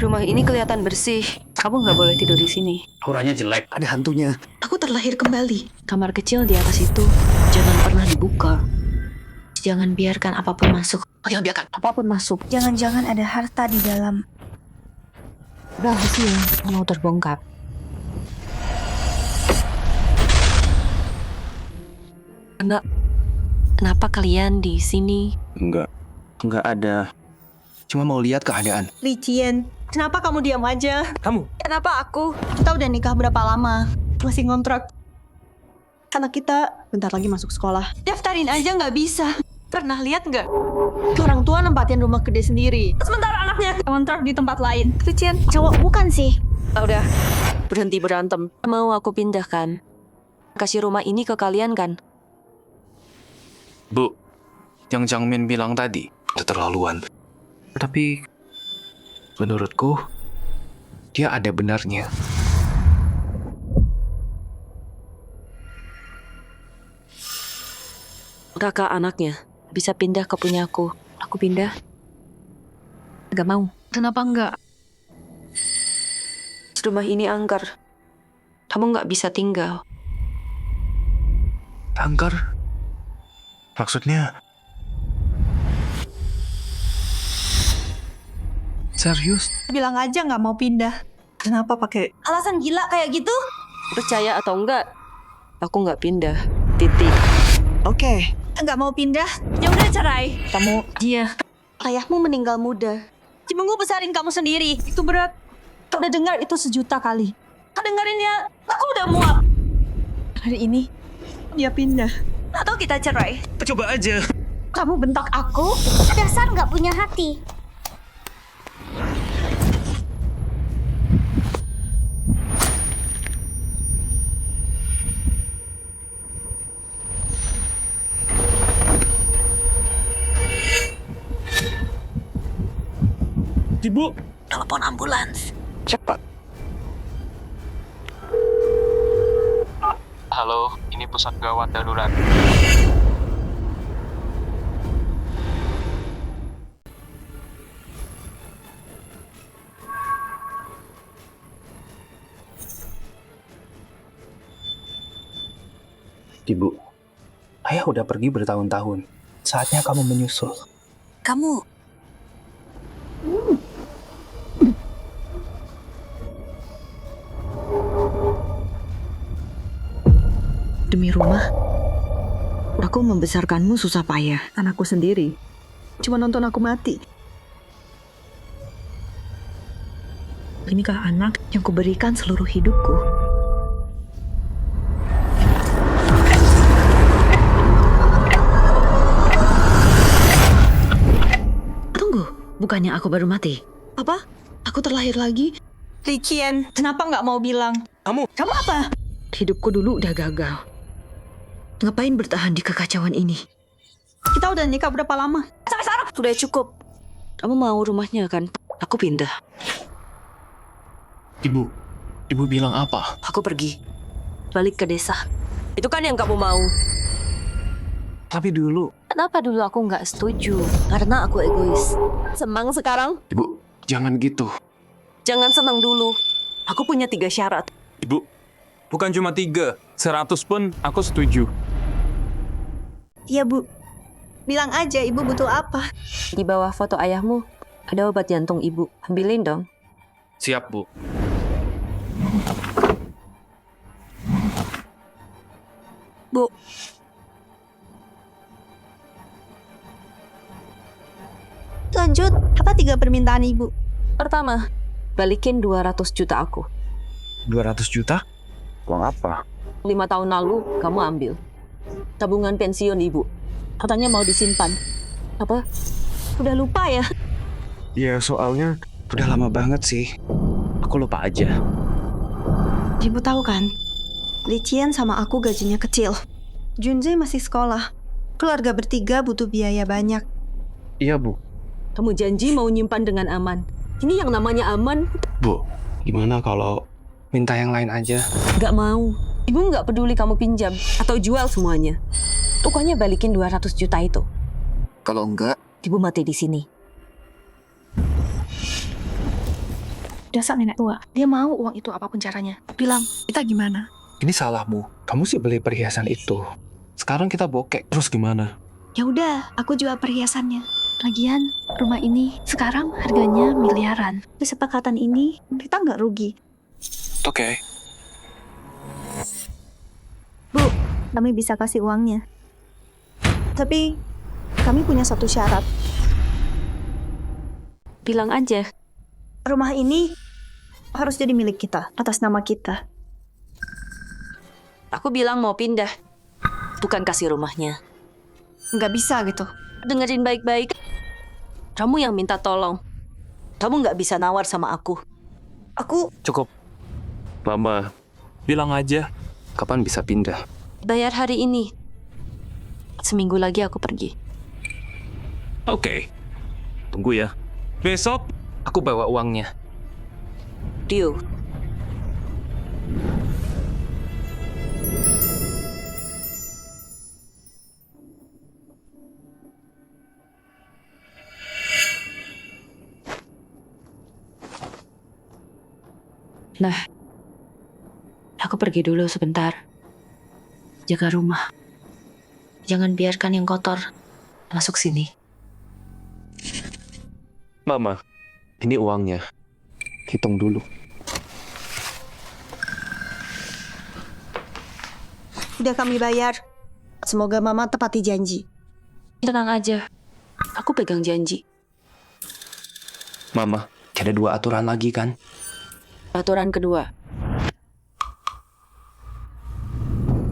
Rumah ini kelihatan bersih. Kamu nggak boleh tidur di sini. Auranya jelek. Ada hantunya. Aku terlahir kembali. Kamar kecil di atas itu jangan pernah dibuka. Jangan biarkan apapun masuk. Jangan biarkan. Apapun masuk. Jangan-jangan ada harta di dalam. Rahasia mau terbongkar. Kenapa kalian di sini? Enggak ada. Cuma mau lihat keadaan. Li Qian, kenapa kamu diam aja? Kamu? Kenapa aku? Kita udah nikah berapa lama? Masih ngontrak. Anak kita bentar lagi masuk sekolah. Daftarin aja nggak bisa. Pernah lihat nggak? Orang tua nempatin rumah gede sendiri. Sementara anaknya ngontrak di tempat lain. Christian, Cowok bukan sih. udah. Berhenti berantem. Mau aku pindahkan? Kasih rumah ini ke kalian kan? Bu, yang Jangmin bilang tadi keterlaluan. Tapi menurutku dia ada benarnya. Kakak anaknya bisa pindah ke punyaku. Aku pindah. Gak mau. Kenapa enggak? Rumah ini angker. Kamu nggak bisa tinggal. Angker? Maksudnya? Serius? Bilang aja nggak mau pindah. Kenapa pakai? Alasan gila kayak gitu? Percaya atau enggak, aku nggak pindah. Titik. Oke. Nggak mau pindah? Ya udah cerai. Kamu dia. Ayahmu meninggal muda. Cibunggu besarin kamu sendiri. Itu berat. Kau udah dengar itu 1.000.000 kali. Kau dengerin ya. Aku udah muak. Hari ini dia pindah. Atau kita cerai. Coba aja. Kamu bentak aku? Dasar nggak punya hati. Ibu. Telepon ambulans. Cepat. Halo, ini pusat gawat darurat. Ibu. Ayah udah pergi bertahun-tahun. Saatnya kamu menyusul. Kamu demi rumah, aku membesarkanmu susah payah. Anakku sendiri cuma nonton aku mati. Inikah anak yang kuberikan seluruh hidupku? Tunggu, bukannya aku baru mati? Apa? Aku terlahir lagi? Li Qian, kenapa nggak mau bilang? Kamu apa? Hidupku dulu udah gagal. Ngapain bertahan di kekacauan ini? Kita udah nikah berapa lama? Sampai sekarang. Sudah cukup. Kamu mau rumahnya kan? Aku pindah. Ibu bilang apa? Aku pergi. Balik ke desa. Itu kan yang kamu mau. tapi dulu. Kenapa dulu aku nggak setuju? Karena aku egois. Senang sekarang? Ibu, jangan gitu. Jangan senang dulu. Aku punya 3 syarat. Ibu, bukan cuma 3, 100 pun aku setuju. Iya, Bu. Bilang aja ibu butuh apa. Di bawah foto ayahmu ada obat jantung ibu. Ambilin dong. Siap, Bu. Bu. Lanjut, apa 3 permintaan ibu? Pertama, balikin 200 juta aku. 200 juta? Uang apa? 5 tahun lalu kamu ambil. Tabungan pensiun ibu. Katanya mau disimpan. Apa? Udah lupa ya? Ya soalnya udah lama banget sih. Aku lupa aja. Ibu tahu kan, Li Qian sama aku gajinya kecil. Junze masih sekolah. Keluarga bertiga butuh biaya banyak. Iya bu. Kamu janji mau nyimpan dengan aman. Ini yang namanya aman. Bu, gimana kalau minta yang lain aja? Gak mau. Ibu nggak peduli kamu pinjam atau jual semuanya. Pokoknya balikin 200 juta itu. Kalau enggak, Ibu mati di sini. Dasar nenek tua. Dia mau uang itu apapun caranya. Bilang, kita gimana? Ini salahmu. Kamu sih beli perhiasan itu. Sekarang kita bokek. Terus gimana? Ya udah, aku jual perhiasannya. Lagian, rumah ini sekarang harganya miliaran. Kesepakatan ini kita nggak rugi. Oke. Bu, kami bisa kasih uangnya. Tapi kami punya satu syarat. Bilang aja. Rumah ini harus jadi milik kita, atas nama kita. Aku bilang mau pindah. Bukan kasih rumahnya. Nggak bisa gitu. Dengerin baik-baik. Kamu yang minta tolong. Kamu nggak bisa nawar sama aku. Cukup. Mama, Bilang aja. kapan bisa pindah? Bayar hari ini. Seminggu lagi aku pergi. Oke. Tunggu ya. Besok, Aku bawa uangnya. Deal. Nah, aku pergi dulu sebentar. Jaga rumah. Jangan biarkan yang kotor masuk sini. Mama, ini uangnya. Hitung dulu. Udah kami bayar. Semoga Mama tepati janji. Tenang aja. Aku pegang janji. Mama, ada 2 aturan lagi kan? Aturan kedua.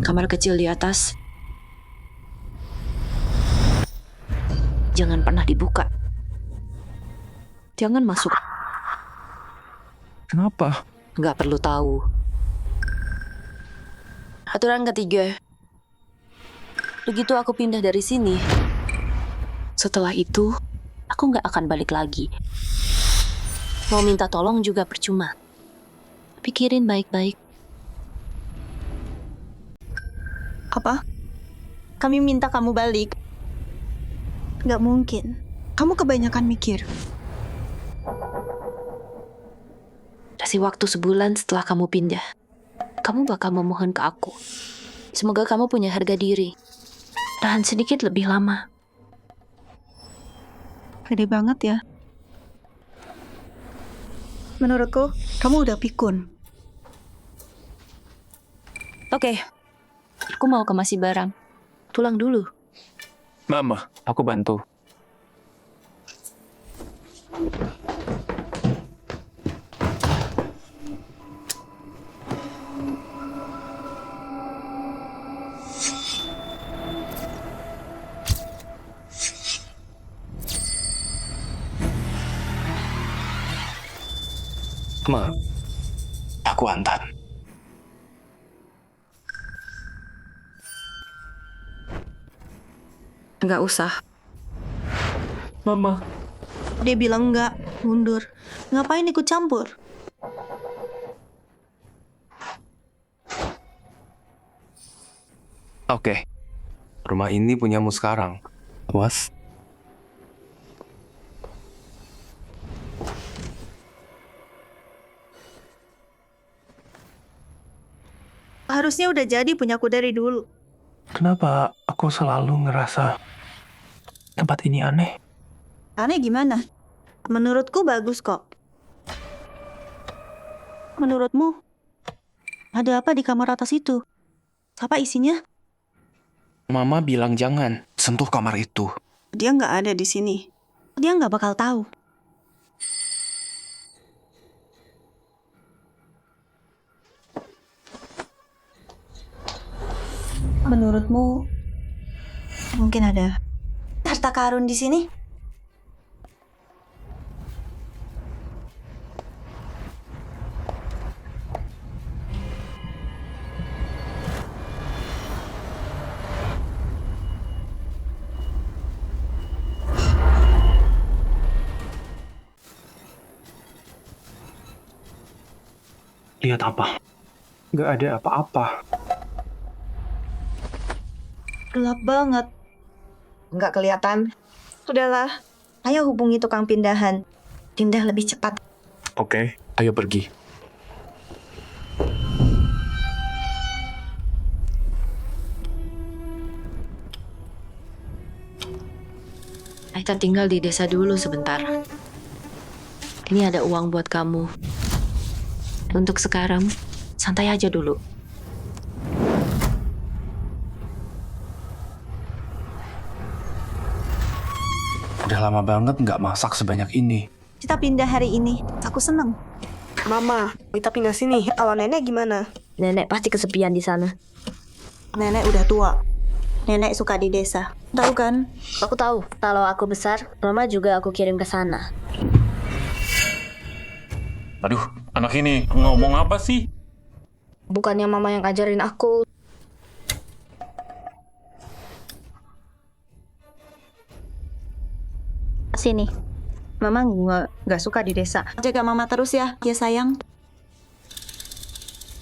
Kamar kecil di atas. Jangan pernah dibuka. Jangan masuk. Kenapa? Nggak perlu tahu. Aturan ketiga. Begitu aku pindah dari sini, setelah itu, aku nggak akan balik lagi. Mau minta tolong juga percuma. Pikirin baik-baik. Apa? Kami minta kamu balik. Nggak mungkin. Kamu kebanyakan mikir. Kasih waktu sebulan setelah kamu pindah. Kamu bakal memohon ke aku. Semoga kamu punya harga diri. Tahan sedikit lebih lama. Pede banget ya. Menurutku, kamu udah pikun. Oke. Aku mau kemasi barang. Tulang dulu. Mama, aku bantu. Ma, aku antar. Nggak usah. Mama. Dia bilang enggak, mundur. Ngapain ikut campur? Oke. Rumah ini punyamu sekarang. Awas. Harusnya udah jadi punyaku dari dulu. Kenapa aku selalu ngerasa tempat ini aneh? Aneh gimana? Menurutku bagus kok. Menurutmu? Ada apa di kamar atas itu? Apa isinya? Mama bilang jangan sentuh kamar itu. Dia nggak ada di sini. Dia nggak bakal tahu. Menurutmu mungkin ada harta karun di sini? Lihat apa? Gak ada apa-apa. Gelap banget. Nggak kelihatan. Sudahlah, ayo hubungi tukang pindahan. Pindah lebih cepat. Oke. Oke, ayo pergi. Aita tinggal di desa dulu sebentar. Ini ada uang buat kamu. Untuk sekarang, santai aja dulu. Udah lama banget nggak masak sebanyak ini. Kita pindah hari ini. Aku senang. Mama, kita pindah sini. Kalau nenek gimana? Nenek pasti kesepian di sana. Nenek udah tua. Nenek suka di desa. Tahu kan? Aku tahu, kalau aku besar, mama juga aku kirim ke sana. Aduh, anak ini ngomong apa sih? Bukannya mama yang ajarin aku. Sini. Mama nggak suka di desa. Jaga mama terus ya sayang.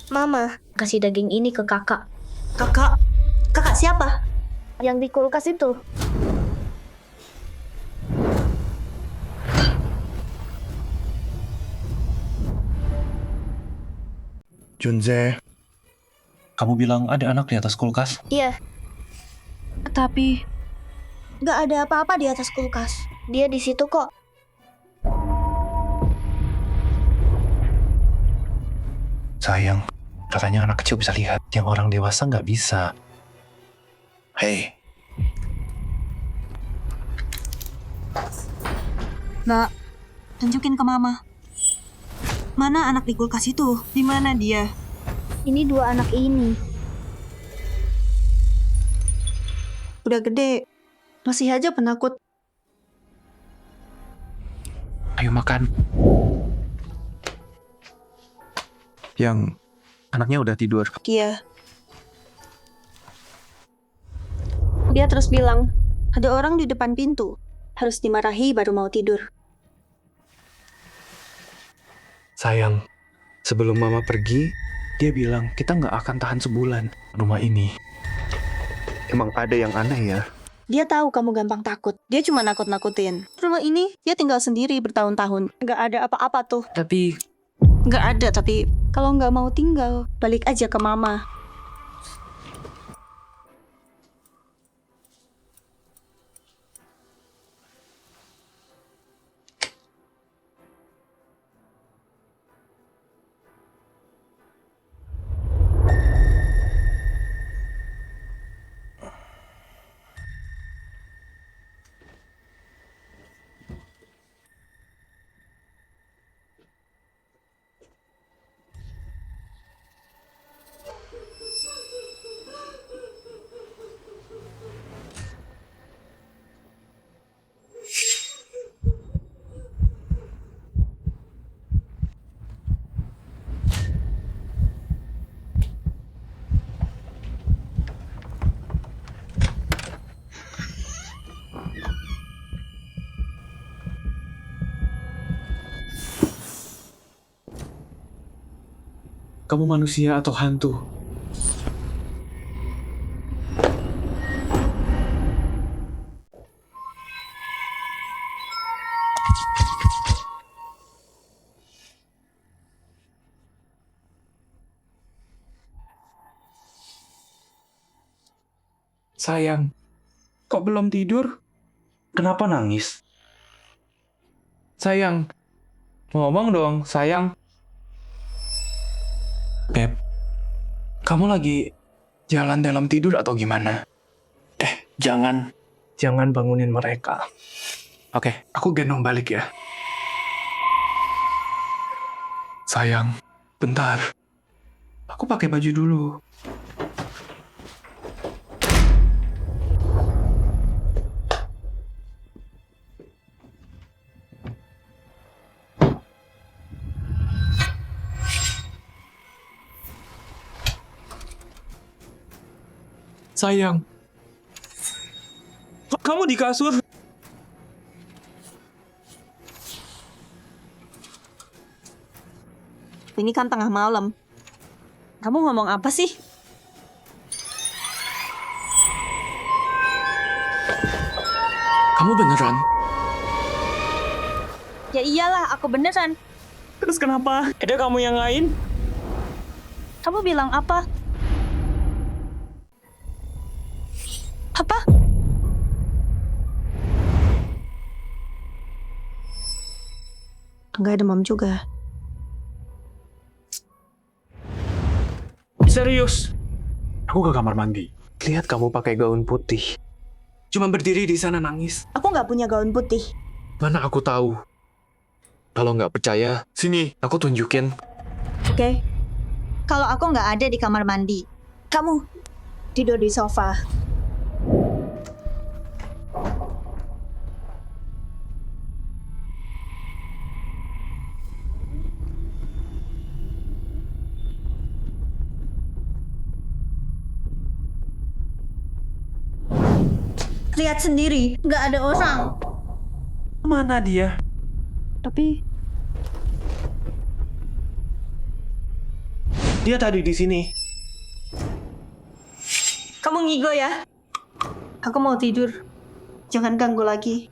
Mama, kasih daging ini ke kakak. Kakak siapa? Yang di kulkas itu. Junze, kamu bilang ada anak di atas kulkas? Iya, Tapi, Nggak ada apa-apa di atas kulkas. dia di situ kok. Sayang, katanya anak kecil bisa lihat yang orang dewasa nggak bisa. Hei, Nak, tunjukin ke mama. Mana anak di kulkas itu? Di mana dia? Ini dua anak ini. Udah gede. Masih aja penakut. ayo makan. Yang anaknya udah tidur. Dia terus bilang, ada orang di depan pintu. Harus dimarahi baru mau tidur. Sayang, sebelum mama pergi, dia bilang kita nggak akan tahan sebulan rumah ini. Emang ada yang aneh ya? Dia tahu kamu gampang takut. Dia cuma nakut-nakutin. Rumah ini dia tinggal sendiri bertahun-tahun. Nggak ada apa-apa tuh. Tapi Nggak ada, tapi kalau nggak mau tinggal, balik aja ke mama. Kamu manusia atau hantu? Sayang, kok belum tidur? kenapa nangis? Sayang, ngomong dong, sayang. Beb, kamu lagi jalan dalam tidur atau gimana? Jangan bangunin mereka. Oke, aku gendong balik ya. Sayang, bentar. Aku pakai baju dulu. Sayang, kamu di kasur. Ini kan tengah malam. Kamu ngomong apa sih? Kamu beneran? Ya iyalah, aku beneran. Terus kenapa? Ada kamu yang lain? Kamu bilang apa? Apa? Nggak demam juga. Serius? Aku ke kamar mandi. Lihat kamu pakai gaun putih. Cuma berdiri di sana nangis. Aku nggak punya gaun putih. Mana aku tahu? Kalau nggak percaya, sini, aku tunjukin. Oke. Kalau aku nggak ada di kamar mandi, kamu tidur di sofa. Lihat sendiri, nggak ada orang. Mana dia? Tapi Dia tadi di sini. Kamu ngigo ya? Aku mau tidur. Jangan ganggu lagi.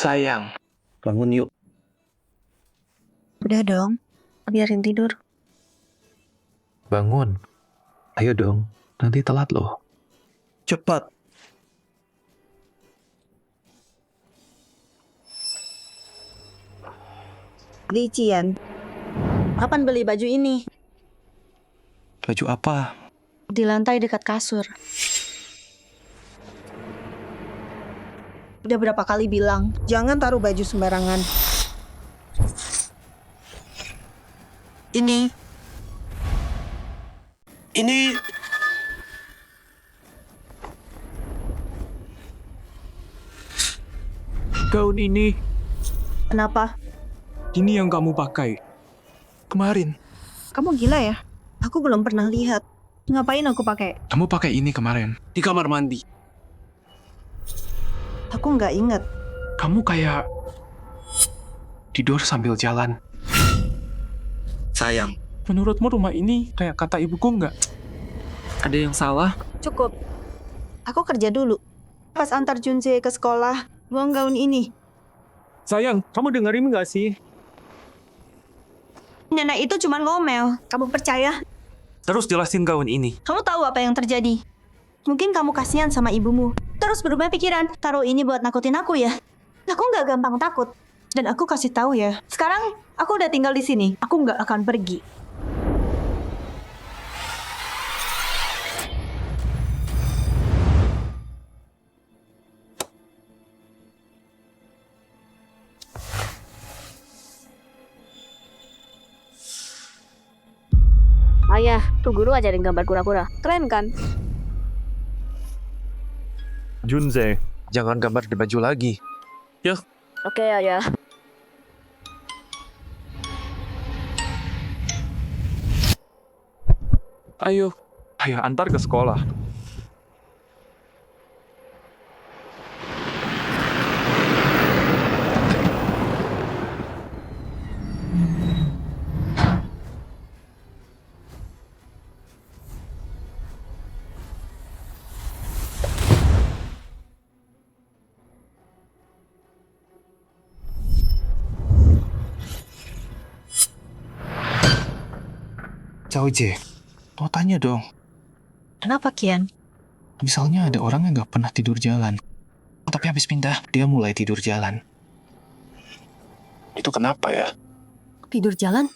Sayang, bangun yuk. udah dong, biarin tidur. Bangun. Ayo dong, nanti telat loh. Cepat. Li Cian, kapan beli baju ini? Baju apa? Di lantai dekat kasur. Udah berapa kali bilang, jangan taruh baju sembarangan. Ini gaun ini. kenapa? Ini yang kamu pakai. Kemarin. Kamu gila ya? Aku belum pernah lihat. Ngapain aku pakai? Kamu pakai ini kemarin. Di kamar mandi. Aku nggak inget. Kamu kayak tidur sambil jalan. Sayang. Menurutmu rumah ini kayak kata ibuku nggak? Ada yang salah? Cukup. Aku kerja dulu. Pas antar Junse ke sekolah, buang gaun ini. Sayang, kamu dengerin nggak sih? Nenek itu cuma ngomel. Kamu percaya? Terus jelasin gaun ini. Kamu tahu apa yang terjadi? Mungkin kamu kasihan sama ibumu. Terus berubah pikiran, taruh ini buat nakutin aku ya. Aku nggak gampang takut. Dan aku kasih tahu ya. Sekarang aku udah tinggal di sini. Aku nggak akan pergi. Ayah, tuh guru ajarin gambar kura-kura. Keren kan? Junze. Jangan gambar di baju lagi. Oke, ayah. Ayo, ayah antar ke sekolah. Cao Je, mau tanya dong. Kenapa, Kian? Misalnya ada orang yang nggak pernah tidur jalan. Tapi habis pindah, dia mulai tidur jalan. Itu kenapa ya? Tidur jalan?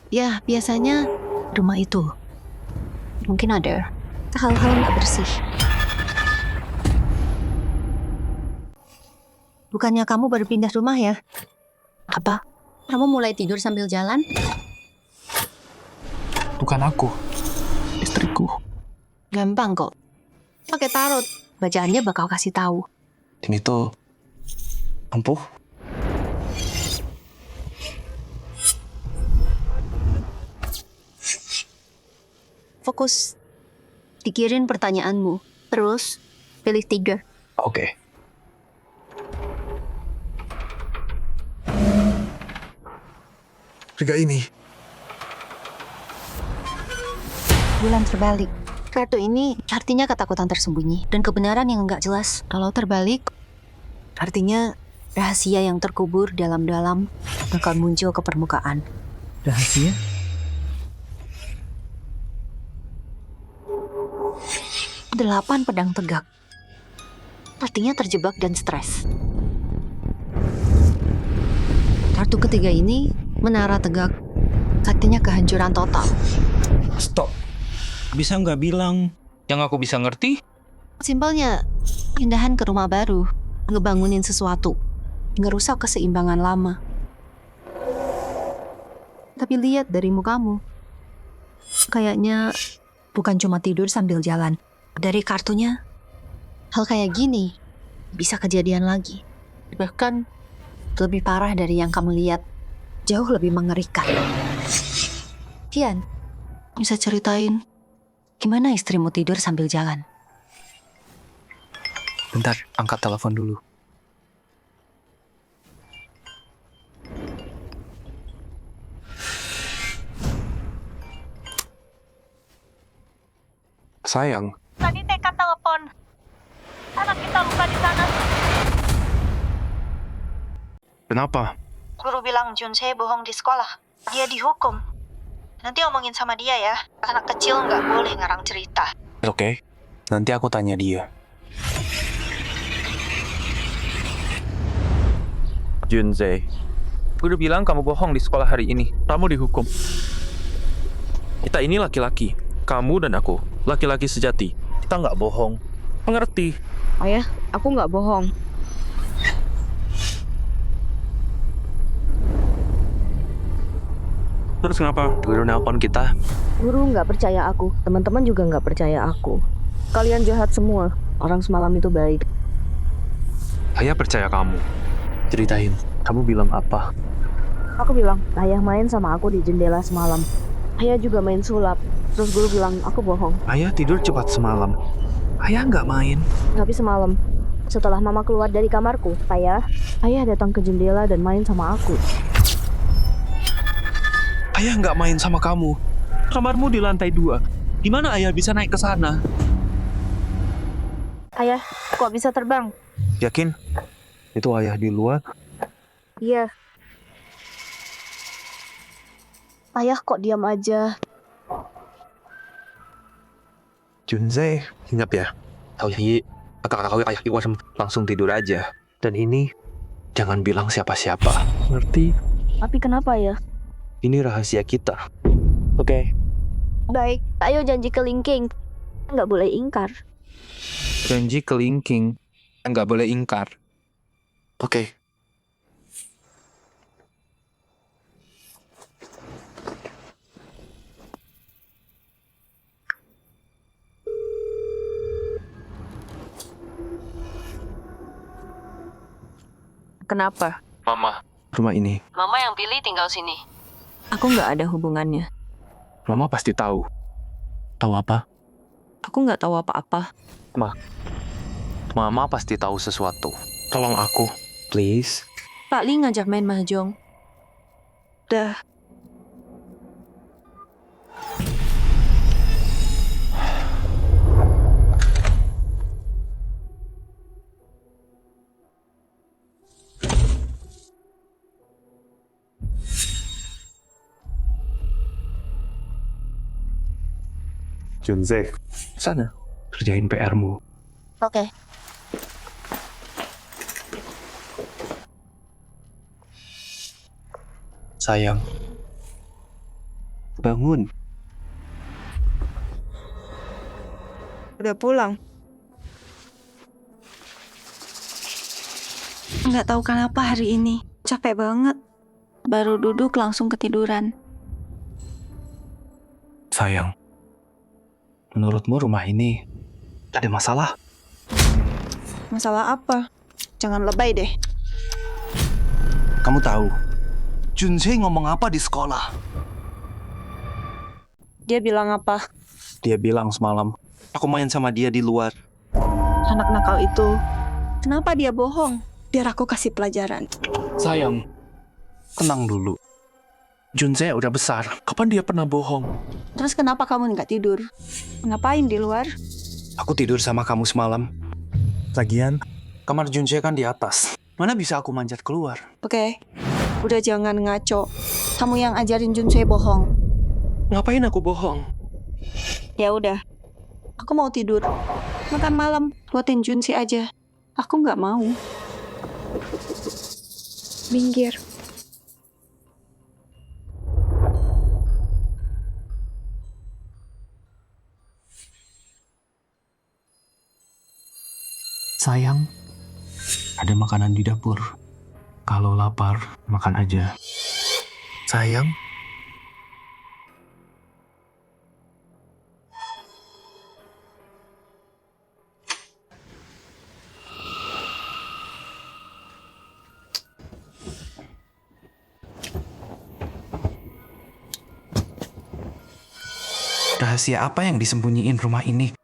Ya, biasanya rumah itu. Mungkin ada hal-hal nggak bersih. Bukannya kamu baru pindah rumah ya? Apa? Kamu mulai tidur sambil jalan? Bukan aku, istriku. Gampang kok. Pakai tarot. Bacaannya bakal kasih tahu. Dan itu ampuh. Fokus. Pikirin pertanyaanmu. Terus pilih 3. Oke. harga ini. Bulan terbalik. Kartu ini artinya ketakutan tersembunyi dan kebenaran yang nggak jelas. Kalau terbalik, artinya rahasia yang terkubur dalam-dalam bakal muncul ke permukaan. Rahasia? Delapan pedang tegak. Artinya terjebak dan stres. Kartu ketiga ini menara tegak. Artinya kehancuran total. Stop. Bisa nggak bilang yang aku bisa ngerti? Simpelnya, pindahan ke rumah baru, ngebangunin sesuatu, ngerusak keseimbangan lama. Tapi lihat dari mukamu, kayaknya bukan cuma tidur sambil jalan. Dari kartunya, hal kayak gini bisa kejadian lagi. Bahkan lebih parah dari yang kamu lihat, jauh lebih mengerikan. Tian, bisa ceritain gimana istrimu tidur sambil jalan? Bentar, angkat telepon dulu. Sayang, Tadi TK telepon. Anak kita luka di sana. kenapa? Guru bilang Junse bohong di sekolah. Dia dihukum. Nanti omongin sama dia ya. Anak kecil nggak boleh ngarang cerita. Oke, nanti aku tanya dia. Junze, guru bilang kamu bohong di sekolah hari ini. Kamu dihukum. Kita ini laki-laki. Kamu dan aku, laki-laki sejati. Kita nggak bohong. Mengerti? Ayah, aku nggak bohong. Terus kenapa guru nelpon kita? Guru nggak percaya aku, teman-teman juga nggak percaya aku. Kalian jahat semua, orang semalam itu baik. Ayah percaya kamu. Ceritain, kamu bilang apa? Aku bilang, ayah main sama aku di jendela semalam. Ayah juga main sulap. Terus guru bilang, aku bohong. Ayah tidur cepat semalam. Ayah nggak main. Tapi semalam, setelah mama keluar dari kamarku, ayah datang ke jendela dan main sama aku. Ayah nggak main sama kamu. Kamarmu di lantai 2. Gimana ayah bisa naik ke sana? Ayah, kok bisa terbang? Yakin? Itu ayah di luar? Iya. Ayah kok diam aja? Junze, Ingat ya, kakak ayah di luar langsung tidur aja. Dan ini, jangan bilang siapa-siapa. Ngerti? Tapi kenapa ya? Ini rahasia kita. Oke. Baik, ayo janji ke Linking. Nggak boleh ingkar. Janji kelingking. Nggak boleh ingkar. Oke. Kenapa? Mama, rumah ini. Mama yang pilih tinggal sini. Aku nggak ada hubungannya. Mama pasti tahu. Tahu apa? Aku nggak tahu apa-apa. Mama pasti tahu sesuatu. Tolong aku, please. Pak Li ngajak main mahjong. Dah. Junze, Sana, kerjain PR-mu. Oke. Sayang. Bangun. Udah pulang. Nggak tahu kenapa hari ini. Capek banget. Baru duduk langsung ketiduran. Sayang. Menurutmu rumah ini ada masalah? Masalah apa? Jangan lebay deh. Kamu tahu, Junse ngomong apa di sekolah? Dia bilang apa? Dia bilang semalam, aku main sama dia di luar. Anak nakal itu. Kenapa dia bohong? Biar aku kasih pelajaran. Sayang, tenang dulu. Junse udah besar. Kapan dia pernah bohong? Terus kenapa kamu nggak tidur? Ngapain di luar? Aku tidur sama kamu semalam. Lagian, kamar Junse kan di atas. Mana bisa aku manjat keluar? Oke, udah jangan ngaco. Kamu yang ajarin Junsei bohong. Ngapain aku bohong? Ya udah, aku mau tidur. Makan malam, buatin Junsei aja. Aku nggak mau. Minggir. Sayang, ada makanan di dapur. Kalau lapar, makan aja. Sayang. Rahasia apa yang disembunyiin rumah ini?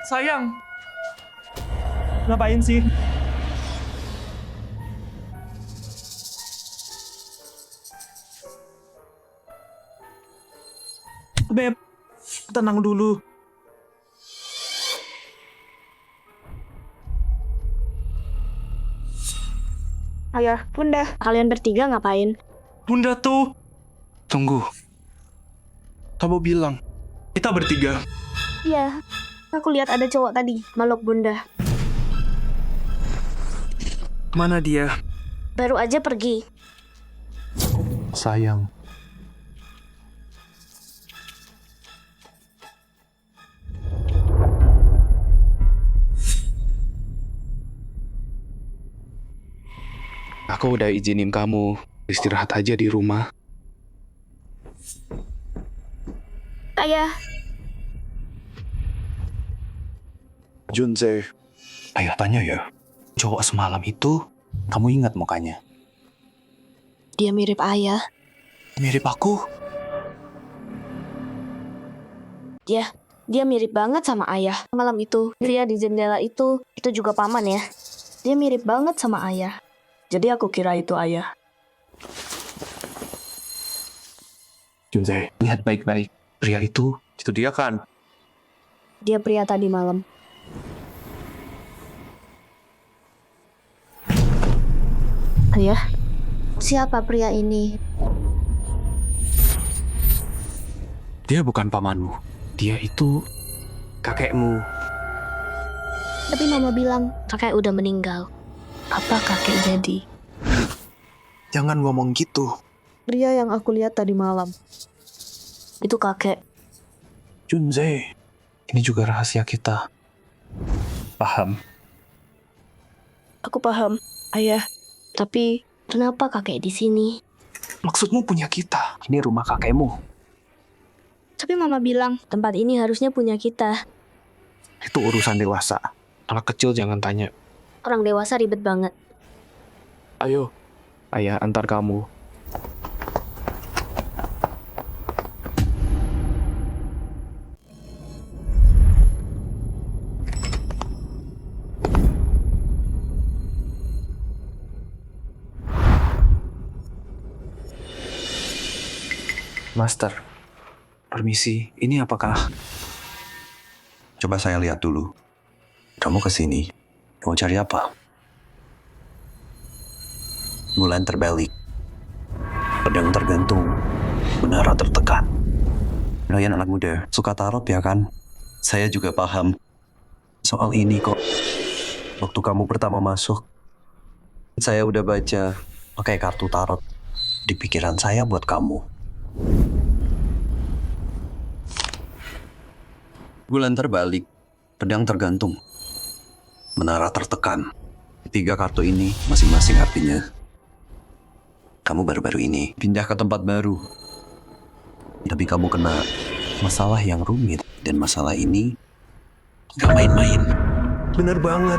Sayang. Ngapain sih? Beb, tenang dulu. Ayah, Bunda, kalian bertiga ngapain? Bunda tuh. Tunggu. Kamu bilang, kita bertiga. Iya, aku lihat ada cowok tadi, meluk Bunda. Mana dia? Baru aja pergi. Sayang, Aku udah izinin kamu istirahat aja di rumah. Ayah, Junse. Ayah tanya ya, cowok semalam itu, kamu ingat mukanya? Dia mirip ayah. Mirip aku. dia mirip banget sama ayah. Malam itu, pria di jendela itu juga paman ya. Dia mirip banget sama ayah. Jadi aku kira itu ayah. Junse, lihat baik-baik. Pria itu Dia kan. Dia pria tadi malam. Ayah, siapa pria ini? dia bukan pamanmu. Dia itu kakekmu. Tapi mama bilang kakek udah meninggal. Apa kakek jadi? Jangan ngomong gitu. Pria yang aku lihat tadi malam. Itu kakek. Junse, ini juga rahasia kita. Paham? Aku paham, ayah. Tapi Kenapa kakek di sini? Maksudmu punya kita. Ini rumah kakekmu. Tapi mama bilang tempat ini harusnya punya kita. Itu urusan dewasa. Anak kecil jangan tanya. Orang dewasa ribet banget. Ayo, ayah antar kamu. Master, permisi, ini apakah? Coba saya lihat dulu. Kamu kesini, mau cari apa? Bulan terbalik, pedang tergantung, menara tertekan. Kalian anak muda, suka tarot ya kan? Saya juga paham soal ini kok. Waktu kamu pertama masuk, saya udah baca pakai kartu tarot di pikiran saya buat kamu. Bulan terbalik, pedang tergantung, menara tertekan. 3 kartu ini masing-masing artinya kamu baru-baru ini pindah ke tempat baru Tapi kamu kena masalah yang rumit. Dan masalah ini gak main-main. Bener banget.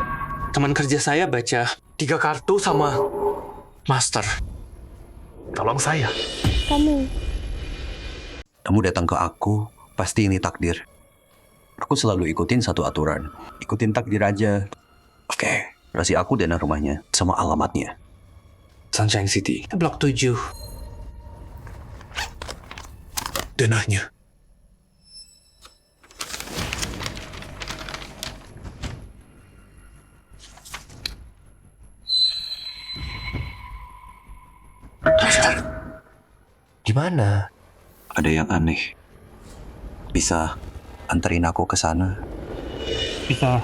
Teman kerja saya baca 3 kartu sama Master. Tolong saya. Kamu datang ke aku, pasti ini takdir. Aku selalu ikutin satu aturan. Ikutin takdir aja. Oke, kasih aku dana rumahnya sama alamatnya. Sunshine City, Blok 7. Dananya. Gimana? Ada yang aneh. Bisa anterin aku ke sana? Bisa.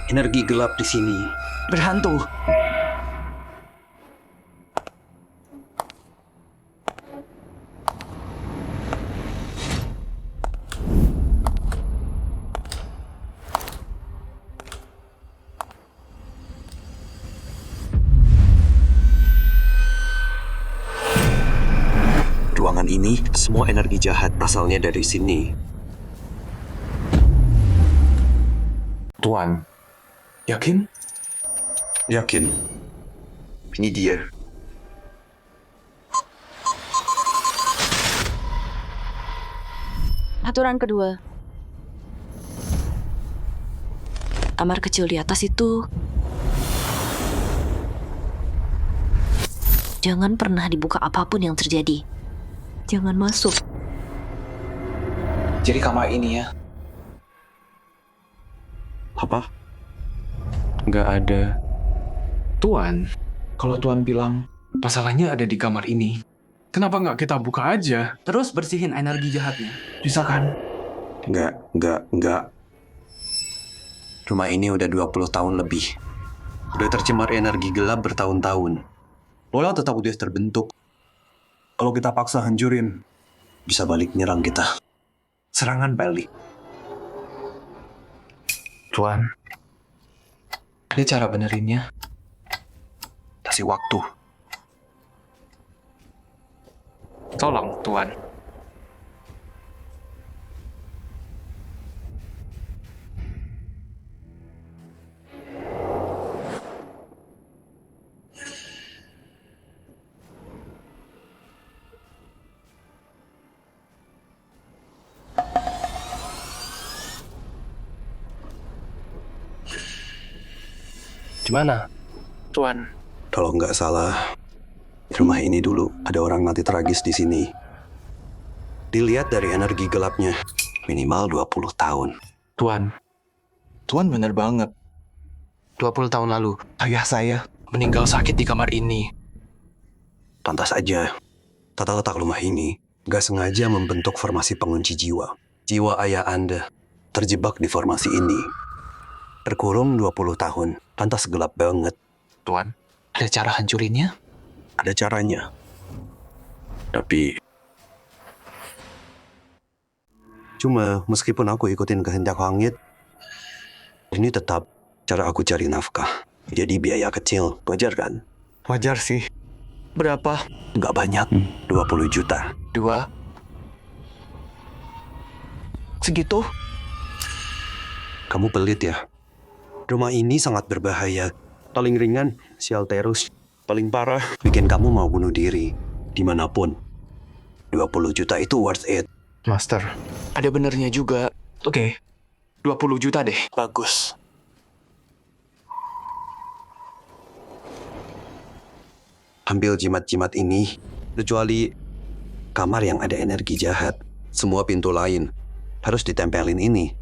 Energi gelap di sini. Berhantu. Ruangan ini, semua energi jahat asalnya dari sini. Tuan, Yakin? Yakin? Ini dia. Aturan kedua. Kamar kecil di atas itu jangan pernah dibuka apapun yang terjadi. Jangan masuk. Jadi kamar ini ya? Apa? Nggak ada. Tuan, kalau Tuan bilang masalahnya ada di kamar ini, kenapa nggak kita buka aja? Terus bersihin energi jahatnya. Bisa kan? Enggak. Rumah ini udah 20 tahun lebih. Udah tercemar energi gelap bertahun-tahun. Walau tetap udah terbentuk. Kalau kita paksa hancurin, bisa balik nyerang kita. Serangan balik. Tuan, ada cara benerinnya. Kasih waktu. Tolong, Tuan. gimana? Tuan, Kalau nggak salah, di rumah ini dulu ada orang mati tragis di sini. Dilihat dari energi gelapnya, minimal 20 tahun. Tuan bener banget. 20 tahun lalu, ayah saya meninggal sakit di kamar ini. Pantas aja, tata letak rumah ini nggak sengaja membentuk formasi pengunci jiwa. Jiwa ayah Anda terjebak di formasi ini. Terkurung 20 tahun, pantas gelap banget. Tuan, ada cara hancurinnya? Ada caranya. Tapi cuma meskipun aku ikutin kehendak langit, ini tetap cara aku cari nafkah. Jadi biaya kecil, wajar kan? Wajar sih. Berapa? Nggak banyak, 20 juta. 2? Segitu? Kamu pelit ya? Rumah ini sangat berbahaya. Paling ringan, sial terus. Paling parah, bikin kamu mau bunuh diri. Dimanapun. 20 juta itu worth it. Master, ada benernya juga. Oke, 20 juta deh. Bagus. Ambil jimat-jimat ini, kecuali kamar yang ada energi jahat. Semua pintu lain harus ditempelin ini.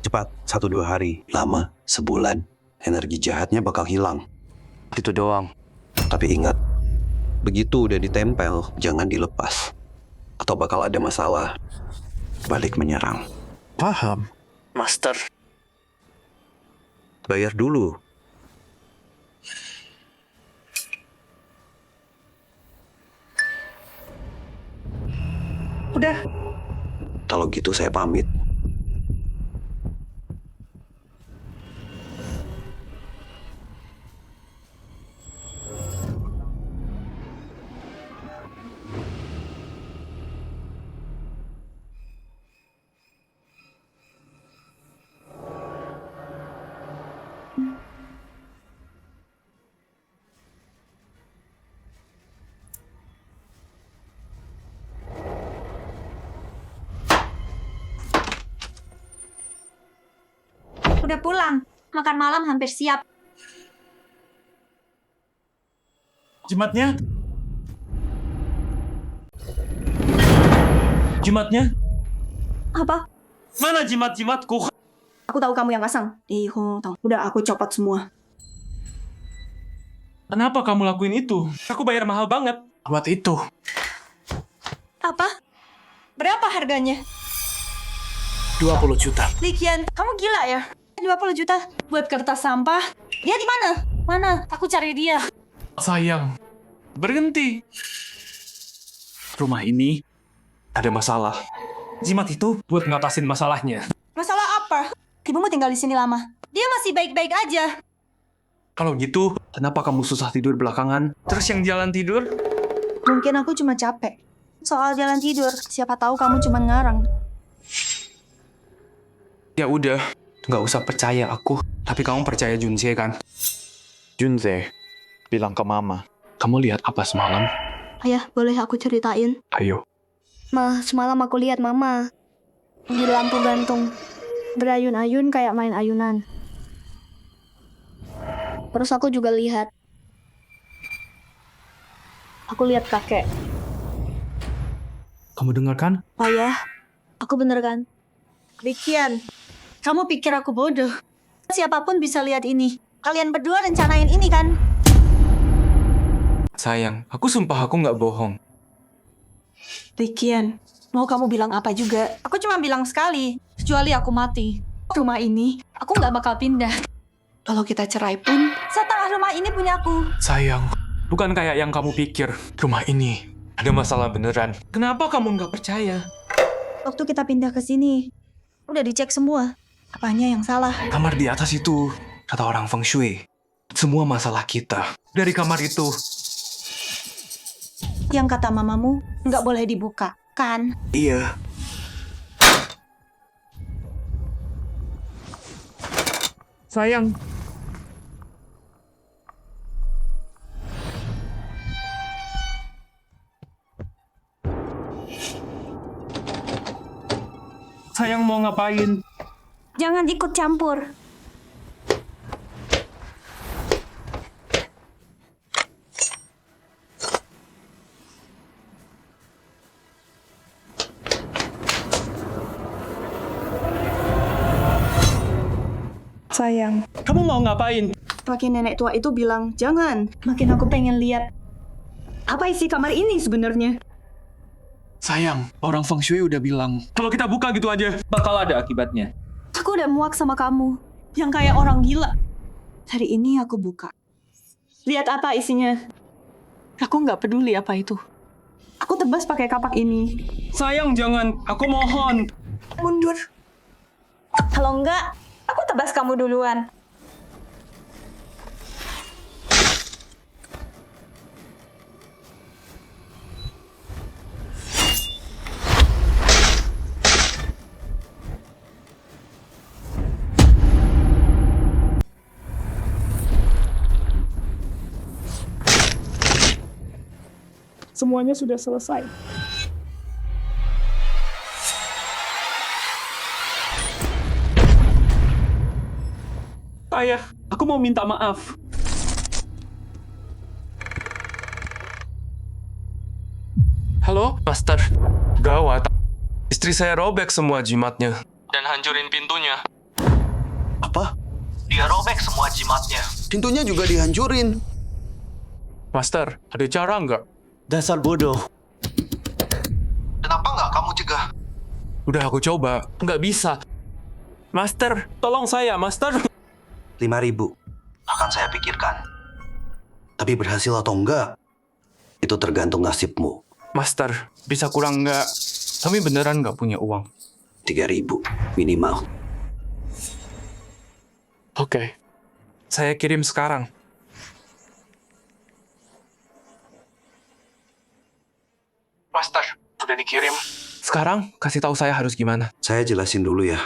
Cepat, 1-2 hari. Lama, sebulan. Energi jahatnya bakal hilang. Itu doang. Tapi ingat, begitu udah ditempel, jangan dilepas. Atau bakal ada masalah. Balik menyerang. Paham. Master. Bayar dulu. Udah. Kalau gitu saya pamit. Udah pulang. Makan malam hampir siap. Jimatnya? Jimatnya? Apa? Mana jimat-jimatku? Aku tahu kamu yang pasang. Udah aku copot semua. Kenapa kamu lakuin itu? Aku bayar mahal banget. Buat itu. Apa? Berapa harganya? 20 juta. Likian, kamu gila ya? 20 juta buat kertas sampah. Dia di mana? Mana? Aku cari dia. Sayang, berhenti. Rumah ini ada masalah. Jimat itu Buat ngatasin masalahnya. Masalah apa? Ibumu tinggal di sini lama. Dia masih baik-baik aja. Kalau gitu, kenapa kamu susah tidur belakangan? Terus yang jalan tidur? Mungkin aku cuma capek. Soal jalan tidur, siapa tahu kamu cuma ngarang. Ya udah, nggak usah percaya aku. Tapi kamu percaya Junse kan? Junse bilang ke mama. Kamu lihat apa semalam? Ayah, boleh aku ceritain? Ayo. Ma, semalam aku lihat mama di lampu gantung. Berayun-ayun kayak main ayunan. Terus aku juga lihat. Aku lihat kakek. Kamu dengar kan? Ayah, aku bener kan? Likian, kamu pikir aku bodoh? Siapapun bisa lihat ini. Kalian berdua rencanain ini kan? Sayang, aku sumpah aku nggak bohong. Likian, mau kamu bilang apa juga? Aku cuma bilang sekali, kecuali aku mati. Rumah ini, aku nggak bakal pindah. Kalau kita cerai pun, setengah rumah ini punya aku. Sayang, bukan kayak yang kamu pikir. Rumah ini ada masalah beneran. Kenapa kamu nggak percaya? Waktu kita pindah ke sini, udah dicek semua. Apanya yang salah? Kamar di atas itu, kata orang Feng Shui. Semua masalah kita. Dari kamar itu. Yang kata mamamu, nggak boleh dibuka, kan? Iya. Sayang. Sayang mau ngapain? Jangan ikut campur. Sayang, Kamu mau ngapain? makin nenek tua itu bilang, jangan. Makin aku pengen lihat apa isi kamar ini sebenarnya. Sayang, orang Feng Shui udah bilang. Kalau kita buka gitu aja, Bakal ada akibatnya. Aku udah muak sama kamu, yang kayak orang gila. Hari ini aku buka. Lihat apa isinya. Aku nggak peduli apa itu. Aku tebas pakai kapak ini. sayang jangan, aku mohon. Mundur. Kalau enggak, aku tebas kamu duluan. Semuanya sudah selesai. Ayah, aku mau minta maaf. Halo, Master. Gawat. Istri saya robek semua jimatnya. Dan hancurin pintunya. Apa? Dia robek semua jimatnya. Pintunya juga dihancurin. Master, ada cara nggak? Dasar bodoh. Kenapa nggak kamu cegah? Udah aku coba, nggak bisa. Master, tolong saya, Master. 5.000. Akan saya pikirkan. Tapi berhasil atau enggak, itu tergantung nasibmu. Master, bisa kurang nggak? Kami beneran nggak punya uang. 3.000 minimal. Oke, saya kirim sekarang. Master, sudah dikirim. Sekarang, kasih tahu saya harus gimana. Saya jelasin dulu ya.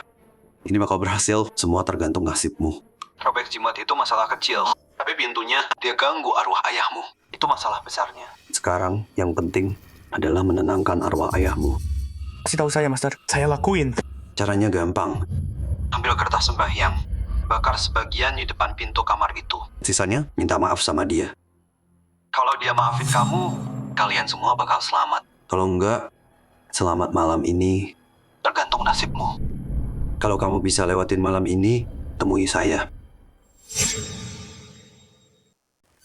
Ini bakal berhasil, semua tergantung nasibmu. Robek jimat itu masalah kecil. Tapi pintunya, dia ganggu arwah ayahmu. Itu masalah besarnya. Sekarang, yang penting adalah menenangkan arwah ayahmu. Kasih tahu saya, Master. Saya lakuin. Caranya gampang. Ambil kertas sembahyang. bakar sebagian di depan pintu kamar itu. Sisanya minta maaf sama dia. Kalau dia maafin kamu, kalian semua bakal selamat. Kalau enggak, selamat malam ini tergantung nasibmu. Kalau kamu bisa lewatin malam ini, temui saya.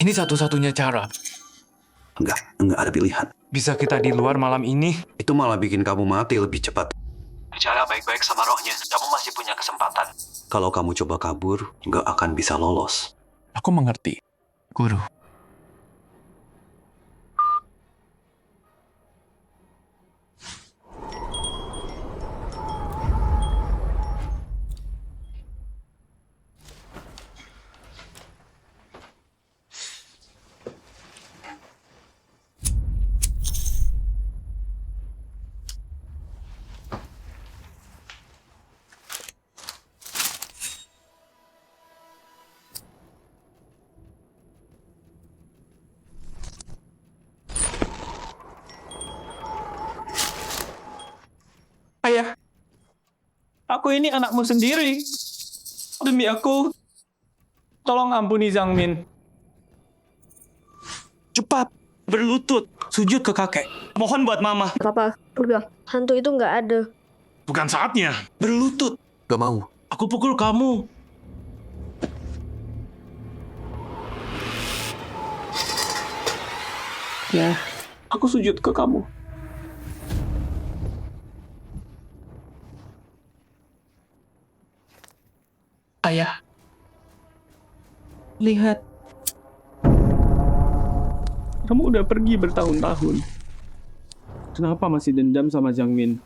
Ini satu-satunya cara. Enggak ada pilihan. Bisa kita di luar malam ini? Itu malah bikin kamu mati lebih cepat. Bicara baik-baik sama rohnya, kamu masih punya kesempatan. Kalau kamu coba kabur, nggak akan bisa lolos. Aku mengerti, Guru. Ayah, aku ini anakmu sendiri. Demi aku, tolong ampuni Zhang Min. Cepat, berlutut, sujud ke kakek. Mohon buat mama. Papa, udah. Hantu itu nggak ada. Bukan saatnya. Berlutut. Gak mau. Aku pukul kamu. Ya, aku sujud ke kamu. Ayah, lihat. Kamu udah pergi bertahun-tahun. Kenapa masih dendam sama Zhang Min?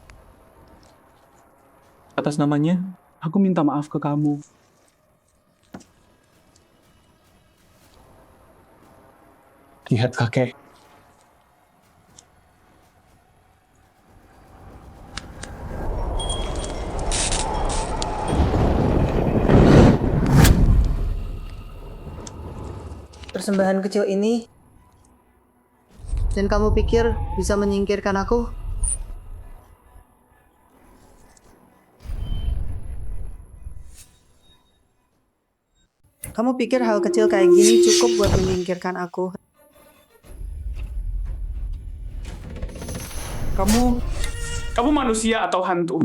Atas namanya, aku minta maaf ke kamu. Lihat kakek. Persembahan kecil ini, dan kamu pikir bisa menyingkirkan aku? Kamu pikir hal kecil kayak gini cukup buat menyingkirkan aku? Kamu manusia atau hantu?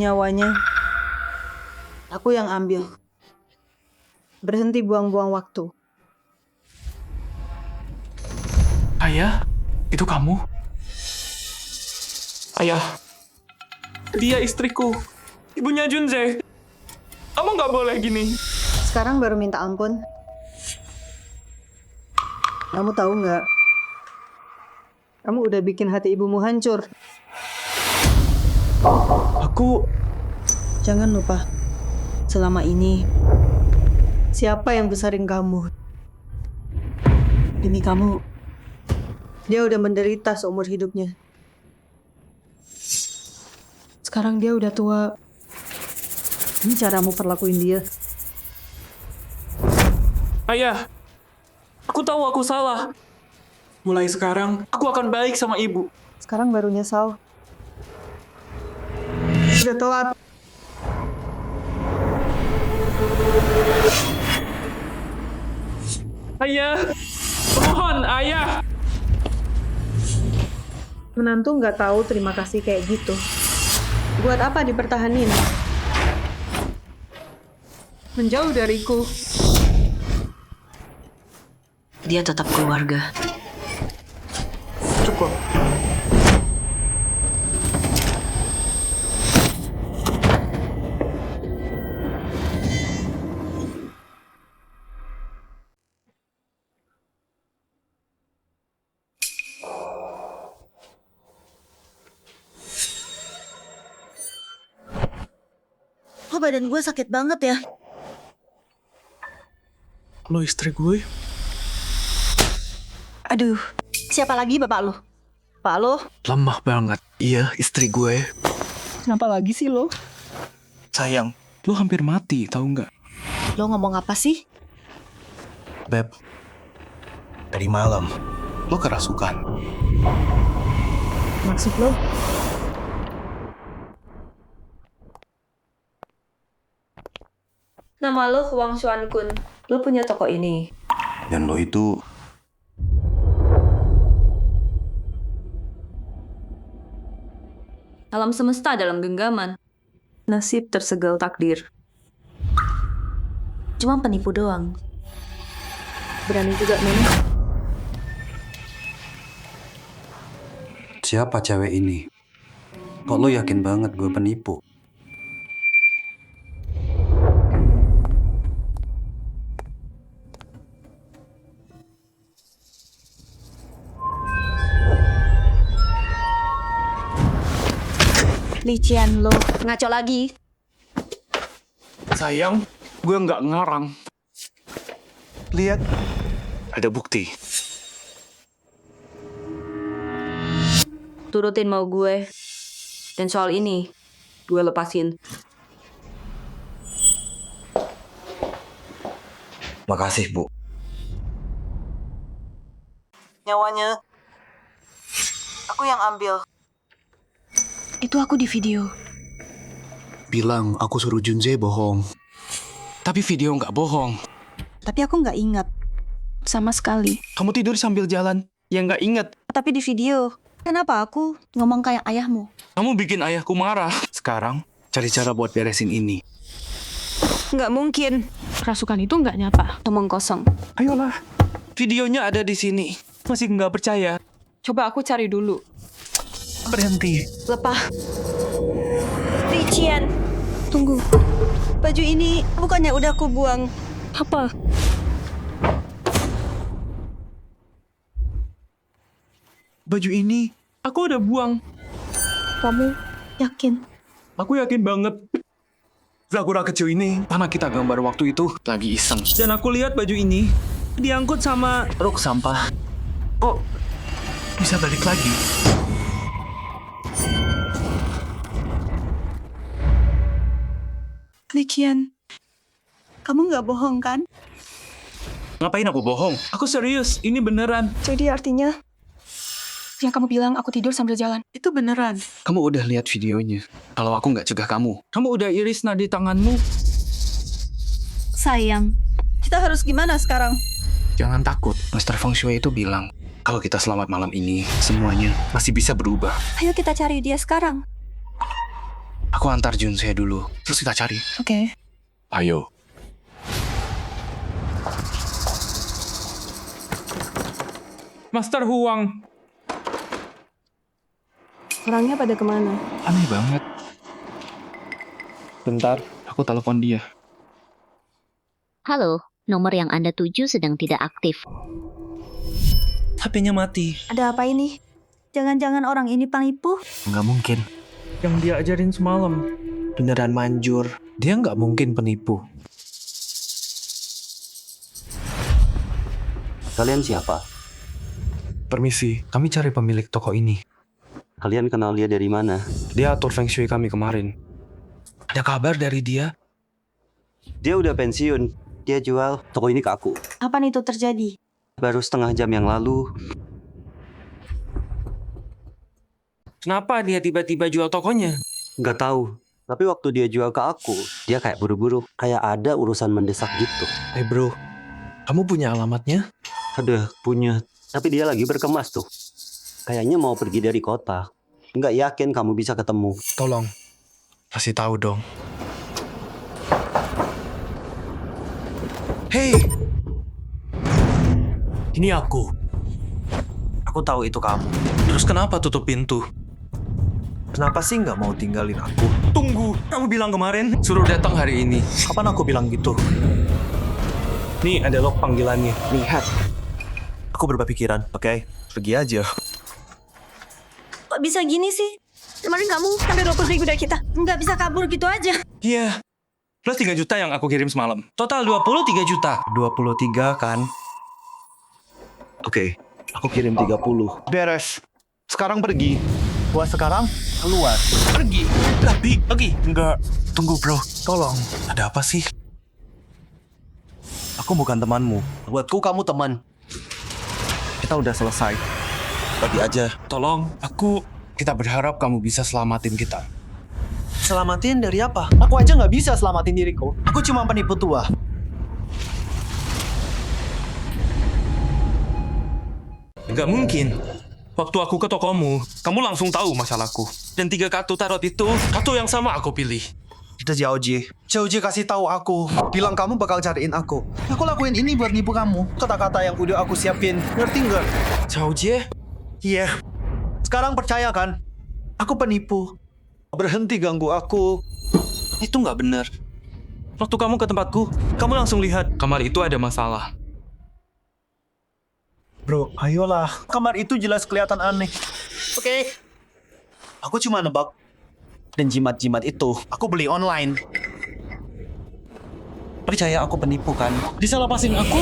Nyawanya, aku yang ambil. Berhenti buang-buang waktu. Ayah, itu kamu? Ayah, dia istriku. Ibunya Junze. Kamu nggak boleh gini. Sekarang baru minta ampun. Kamu tahu nggak? Kamu udah bikin hati ibumu hancur. Aku... Jangan lupa, selama ini, siapa yang besarin kamu? Demi kamu, dia udah menderita seumur hidupnya. Sekarang dia udah tua. Ini caramu perlakuin dia. Ayah, aku tahu aku salah. Mulai sekarang, aku akan baik sama ibu. Sekarang baru nyesal. Udah telat. Ayah, mohon ayah. Menantu nggak tahu terima kasih kayak gitu. Buat apa dipertahanin? Menjauh dariku. Dia tetap keluarga. Cukup. Kok badan gue sakit banget ya? Lo istri gue? Aduh, siapa lagi bapak lu? Pak lu? Lemah banget. Iya, istri gue. Kenapa lagi sih lo? Sayang, lo hampir mati, tahu nggak? Lo ngomong apa sih? Beb, tadi malam lo kerasukan. Maksud lo? Nama lo Wang Xuan-kun. Lo punya toko ini. Dan lo itu Alam semesta dalam genggaman. Nasib tersegal takdir. Cuma penipu doang. Berani juga, Nona. siapa cewek ini? Kok lo yakin banget gue penipu? Lician lo. Ngaco lagi. Sayang, gue nggak ngarang. Lihat, ada bukti. Turutin mau gue. Dan soal ini, gue lepasin. Makasih, Bu. Nyawanya, aku yang ambil. Itu aku di video. Bilang aku suruh Junze bohong. Tapi video nggak bohong. Tapi aku nggak ingat. Sama sekali. Kamu tidur sambil jalan. Ya nggak inget. Tapi di video. Kenapa aku ngomong kayak ayahmu? Kamu bikin ayahku marah. Sekarang, cari cara buat beresin ini. Nggak mungkin. Kerasukan itu nggak nyapa. Omong kosong. Ayolah. Videonya ada di sini. Masih nggak percaya. Coba aku cari dulu. Berhenti. Lepah. Lician. Tunggu. Baju ini bukannya udah aku buang. Apa? Baju ini aku udah buang. Kamu yakin? Aku yakin banget. Zagura kecil ini, tanah kita gambar waktu itu lagi iseng. Dan aku lihat baju ini diangkut sama truk sampah. Kok bisa balik lagi? Lician. Kamu nggak bohong kan? Ngapain aku bohong? Aku serius, ini beneran. Jadi artinya Yang kamu bilang aku tidur sambil jalan. itu beneran. Kamu udah lihat videonya. Kalau aku nggak cegah kamu. Kamu udah iris nadi tanganmu. Sayang. Kita harus gimana sekarang? Jangan takut. Master Feng Shui itu bilang, kalau kita selamat malam ini, semuanya masih bisa berubah. Ayo kita cari dia sekarang. Aku antar Junse dulu, terus kita cari. Oke. Ayo. Master Huang. Orangnya pada kemana? Aneh banget. Bentar, aku telepon dia. Halo, nomor yang Anda tuju sedang tidak aktif. HP-nya mati. Ada apa ini? Jangan-jangan orang ini penipu? Nggak mungkin. Yang dia ajarin semalam beneran manjur. Dia nggak mungkin penipu. Kalian siapa? Permisi, kami cari pemilik toko ini. Kalian kenal dia dari mana? Dia atur Feng Shui kami kemarin. Ada kabar dari dia? Dia udah pensiun. Dia jual toko ini ke aku. Kapan itu terjadi? Baru setengah jam yang lalu. Kenapa dia tiba-tiba jual tokonya? Nggak tahu. Tapi waktu dia jual ke aku, dia kayak buru-buru. Kayak ada urusan mendesak gitu. Hey bro, kamu punya alamatnya? Ada, punya. Tapi dia lagi berkemas tuh. Kayaknya mau pergi dari kota. Nggak yakin kamu bisa ketemu. Tolong, kasih tahu dong. Hey, ini aku. Aku tahu itu kamu. Terus kenapa tutup pintu? Kenapa sih nggak mau tinggalin aku? Tunggu, kamu bilang kemarin suruh datang hari ini. Kapan aku bilang gitu? Nih ada log panggilannya. Lihat. Aku berubah pikiran, oke? Pergi aja. Kok bisa gini sih? Kemarin kamu ambil 20.000 dari kita. Nggak bisa kabur gitu aja. Iya. Plus 3 juta yang aku kirim semalam. Total 23 juta. 23 kan? Oke, aku kirim 30. Beres. Sekarang pergi. Gua sekarang keluar. Pergi. Tapi, pergi. Enggak. Tunggu bro, tolong. Ada apa sih? Aku bukan temanmu. Buatku kamu teman. Kita udah selesai. Pergi aja. Tolong, Kita berharap kamu bisa selamatin kita. Selamatin dari apa? Aku aja nggak bisa selamatin diriku. Aku cuma penipu tua. Nggak mungkin. Waktu aku ke tokomu, kamu langsung tahu masalahku. Dan 3 kartu tarot itu, kartu yang sama aku pilih. Kita Xiaoji. Xiaoji kasih tahu aku. Bilang kamu bakal cariin aku. Aku lakuin ini buat nipu kamu. Kata-kata yang udah aku siapin. Ngerti nggak? Xiaoji? Iya. Sekarang percaya kan? Aku penipu. Berhenti ganggu aku. Itu nggak benar. Waktu kamu ke tempatku, kamu langsung lihat kamar itu ada masalah. Bro, ayolah. Kamar itu jelas kelihatan aneh. Oke. Aku cuma nebak. Dan jimat-jimat itu aku beli online. Percaya aku penipu kan? Disalahpasin aku?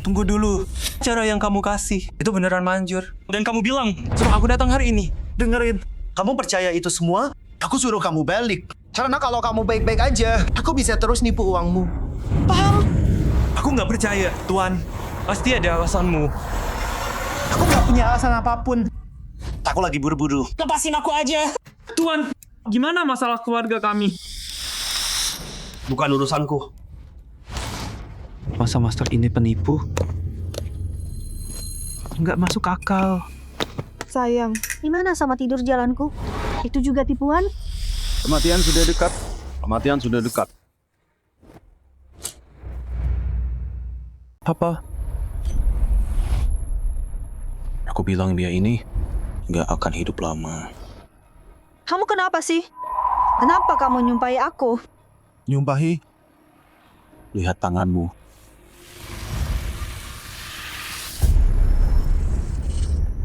Tunggu dulu. Cara yang kamu kasih itu beneran manjur. Dan kamu bilang, suruh aku datang hari ini. Dengerin. Kamu percaya itu semua? Aku suruh kamu balik. Karena kalau kamu baik-baik aja, aku bisa terus nipu uangmu. Paham? Aku nggak percaya, Tuan. Pasti ada alasanmu. Aku nggak punya alasan apapun. Aku lagi buru-buru. Lepasin aku aja. Tuan, gimana masalah keluarga kami? Bukan urusanku. Masa master ini penipu? Nggak masuk akal. Sayang, gimana sama tidur jalanku? Itu juga tipuan? Kematian sudah dekat. Kematian sudah dekat. Apa? Aku bilang dia ini nggak akan hidup lama. Kamu kenapa sih? Kenapa kamu nyumpahi aku? Nyumpahi? Lihat tanganmu.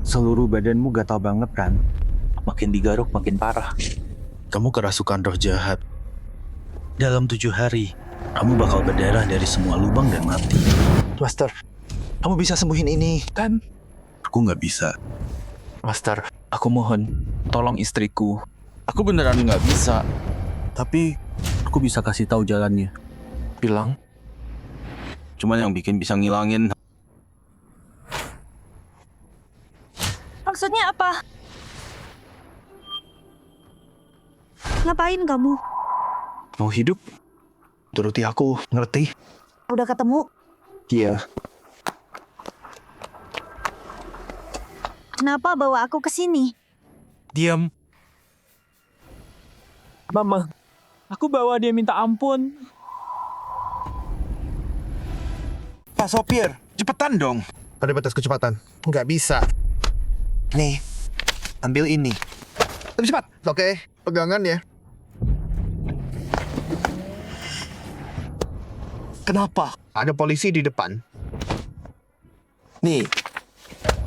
Seluruh badanmu gatal banget kan? Makin digaruk makin parah. Kamu kerasukan roh jahat. Dalam 7 hari, kamu bakal berdarah dari semua lubang dan mati. Master, kamu bisa sembuhin ini, kan? Aku nggak bisa. Master, aku mohon, tolong istriku. Aku beneran nggak bisa. Tapi, aku bisa kasih tahu jalannya. Bilang? Cuman yang bikin bisa ngilangin. Maksudnya apa? Ngapain kamu? Mau hidup? Turuti aku, ngerti? Udah ketemu? Iya. Kenapa bawa aku ke sini? Diam. Mama, aku bawa dia minta ampun. Pak sopir, cepetan dong. Ada batas kecepatan. Nggak bisa. Nih, ambil ini. Lebih cepat. Oke, pegangan ya. Kenapa? Ada polisi di depan. Nih,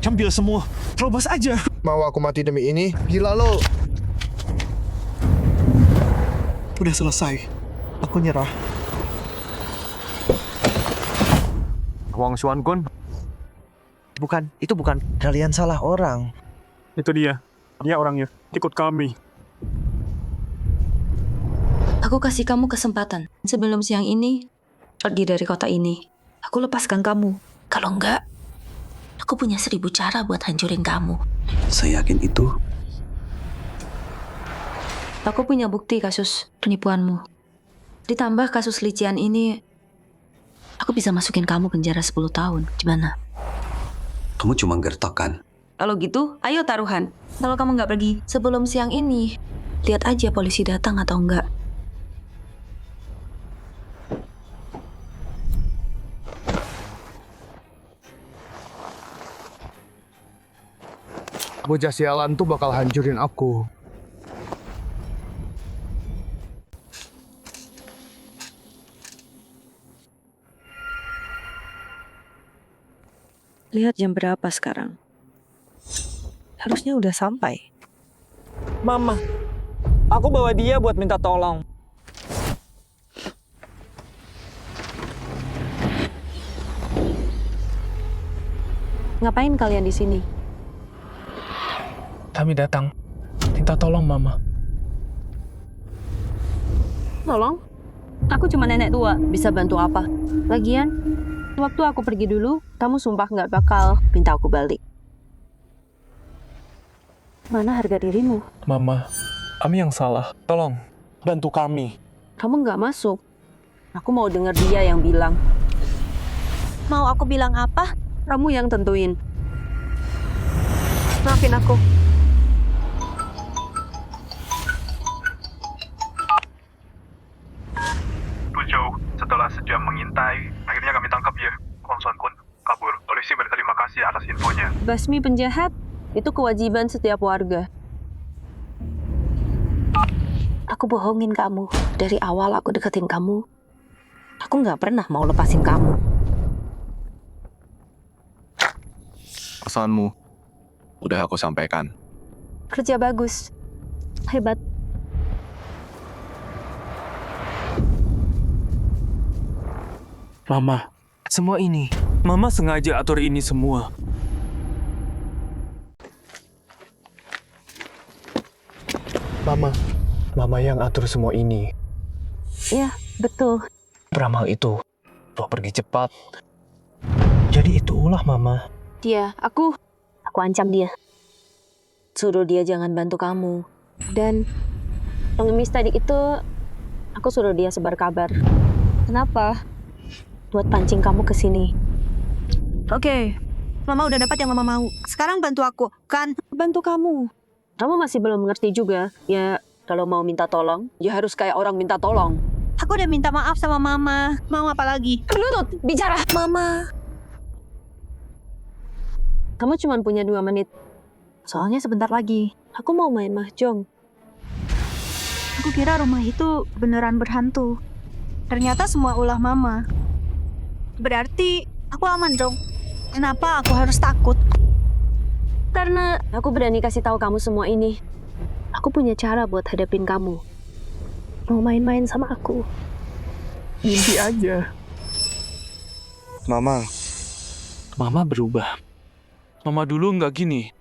ambil semua. Terobos aja. Mau aku mati demi ini? Gila lo. Udah selesai. Aku nyerah. Wang Xuan Kun, Bukan, itu bukan. Kalian salah orang. itu dia. Dia orangnya. Ikut kami. Aku kasih kamu kesempatan. Sebelum siang ini, pergi dari kota ini. Aku lepaskan kamu. Kalau enggak, aku punya 1000 cara buat hancurin kamu. Saya yakin itu. Aku punya bukti kasus penipuanmu. Ditambah kasus lician ini, aku bisa masukin kamu penjara 10 tahun. Gimana? Kamu cuma gertok kan? Kalau gitu, ayo taruhan. Kalau kamu nggak pergi sebelum siang ini, lihat aja polisi datang atau enggak. Bocah sialan tuh bakal hancurin aku. Lihat jam berapa sekarang. Harusnya udah sampai. Mama, aku bawa dia buat minta tolong. Ngapain kalian di sini? Kami datang. Minta tolong, Mama. Tolong? Aku cuma nenek tua. Bisa bantu apa? Lagian, waktu aku pergi dulu, kamu sumpah nggak bakal minta aku balik. Mana harga dirimu? Mama, Kami yang salah. Tolong, bantu kami. Kamu nggak masuk. Aku mau dengar dia yang bilang. Mau aku bilang apa? Kamu yang tentuin. Maafin aku. Jauh. Setelah sejam mengintai, akhirnya kami tangkap dia. Konson pun kabur. Polisi berterima kasih atas infonya. Basmi penjahat, itu kewajiban setiap warga. Aku bohongin kamu. Dari awal aku deketin kamu. Aku nggak pernah mau lepasin kamu. Pesanmu udah aku sampaikan. Kerja bagus. Hebat. Mama, semua ini. Mama sengaja atur ini semua. Mama yang atur semua ini. Ya, betul. Peramal itu lo pergi cepat. Jadi itulah Mama. Dia, aku ancam dia. Suruh dia jangan bantu kamu. Dan pengemis tadi itu, aku suruh dia sebar kabar. Kenapa? Buat pancing kamu ke sini. Oke, Mama udah dapat yang Mama mau. Sekarang bantu aku, kan? Bantu kamu. Kamu masih belum mengerti juga. Ya, kalau mau minta tolong, ya harus kayak orang minta tolong. Aku udah minta maaf sama Mama. Mau apa lagi? Lutut, bicara. Mama. Kamu cuma punya 2 menit. Soalnya sebentar lagi. Aku mau main mahjong. Aku kira rumah itu beneran berhantu. Ternyata semua ulah Mama. Berarti aku aman dong. Kenapa aku harus takut? Karena aku berani kasih tahu kamu semua ini. Aku punya cara buat hadapin kamu. Mau main-main sama aku? Mimpi aja. Mama berubah. Mama dulu nggak gini.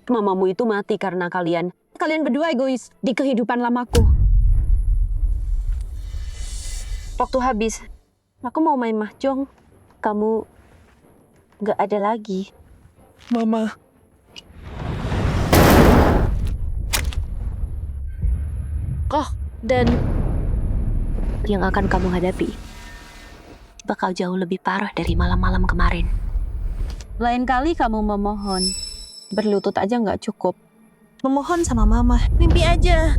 Mamamu itu mati karena kalian berdua egois di kehidupan lamaku. Waktu habis, aku mau main mahjong. Kamu nggak ada lagi. Mama. Dan yang akan kamu hadapi bakal jauh lebih parah dari malam-malam kemarin. Lain kali kamu memohon, berlutut aja nggak cukup. Memohon sama Mama. Mimpi aja.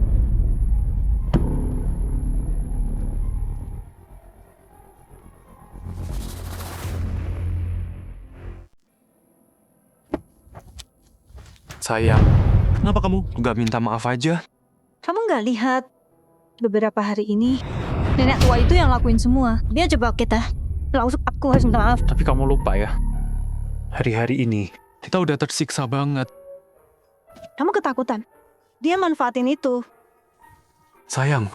Sayang, kenapa kamu nggak minta maaf aja? Kamu nggak lihat? Beberapa hari ini, nenek tua itu yang lakuin semua. Dia jebak kita. Langsung aku harus minta maaf. Tapi kamu lupa ya, hari-hari ini kita udah tersiksa banget. Kamu ketakutan. Dia manfaatin itu. Sayang,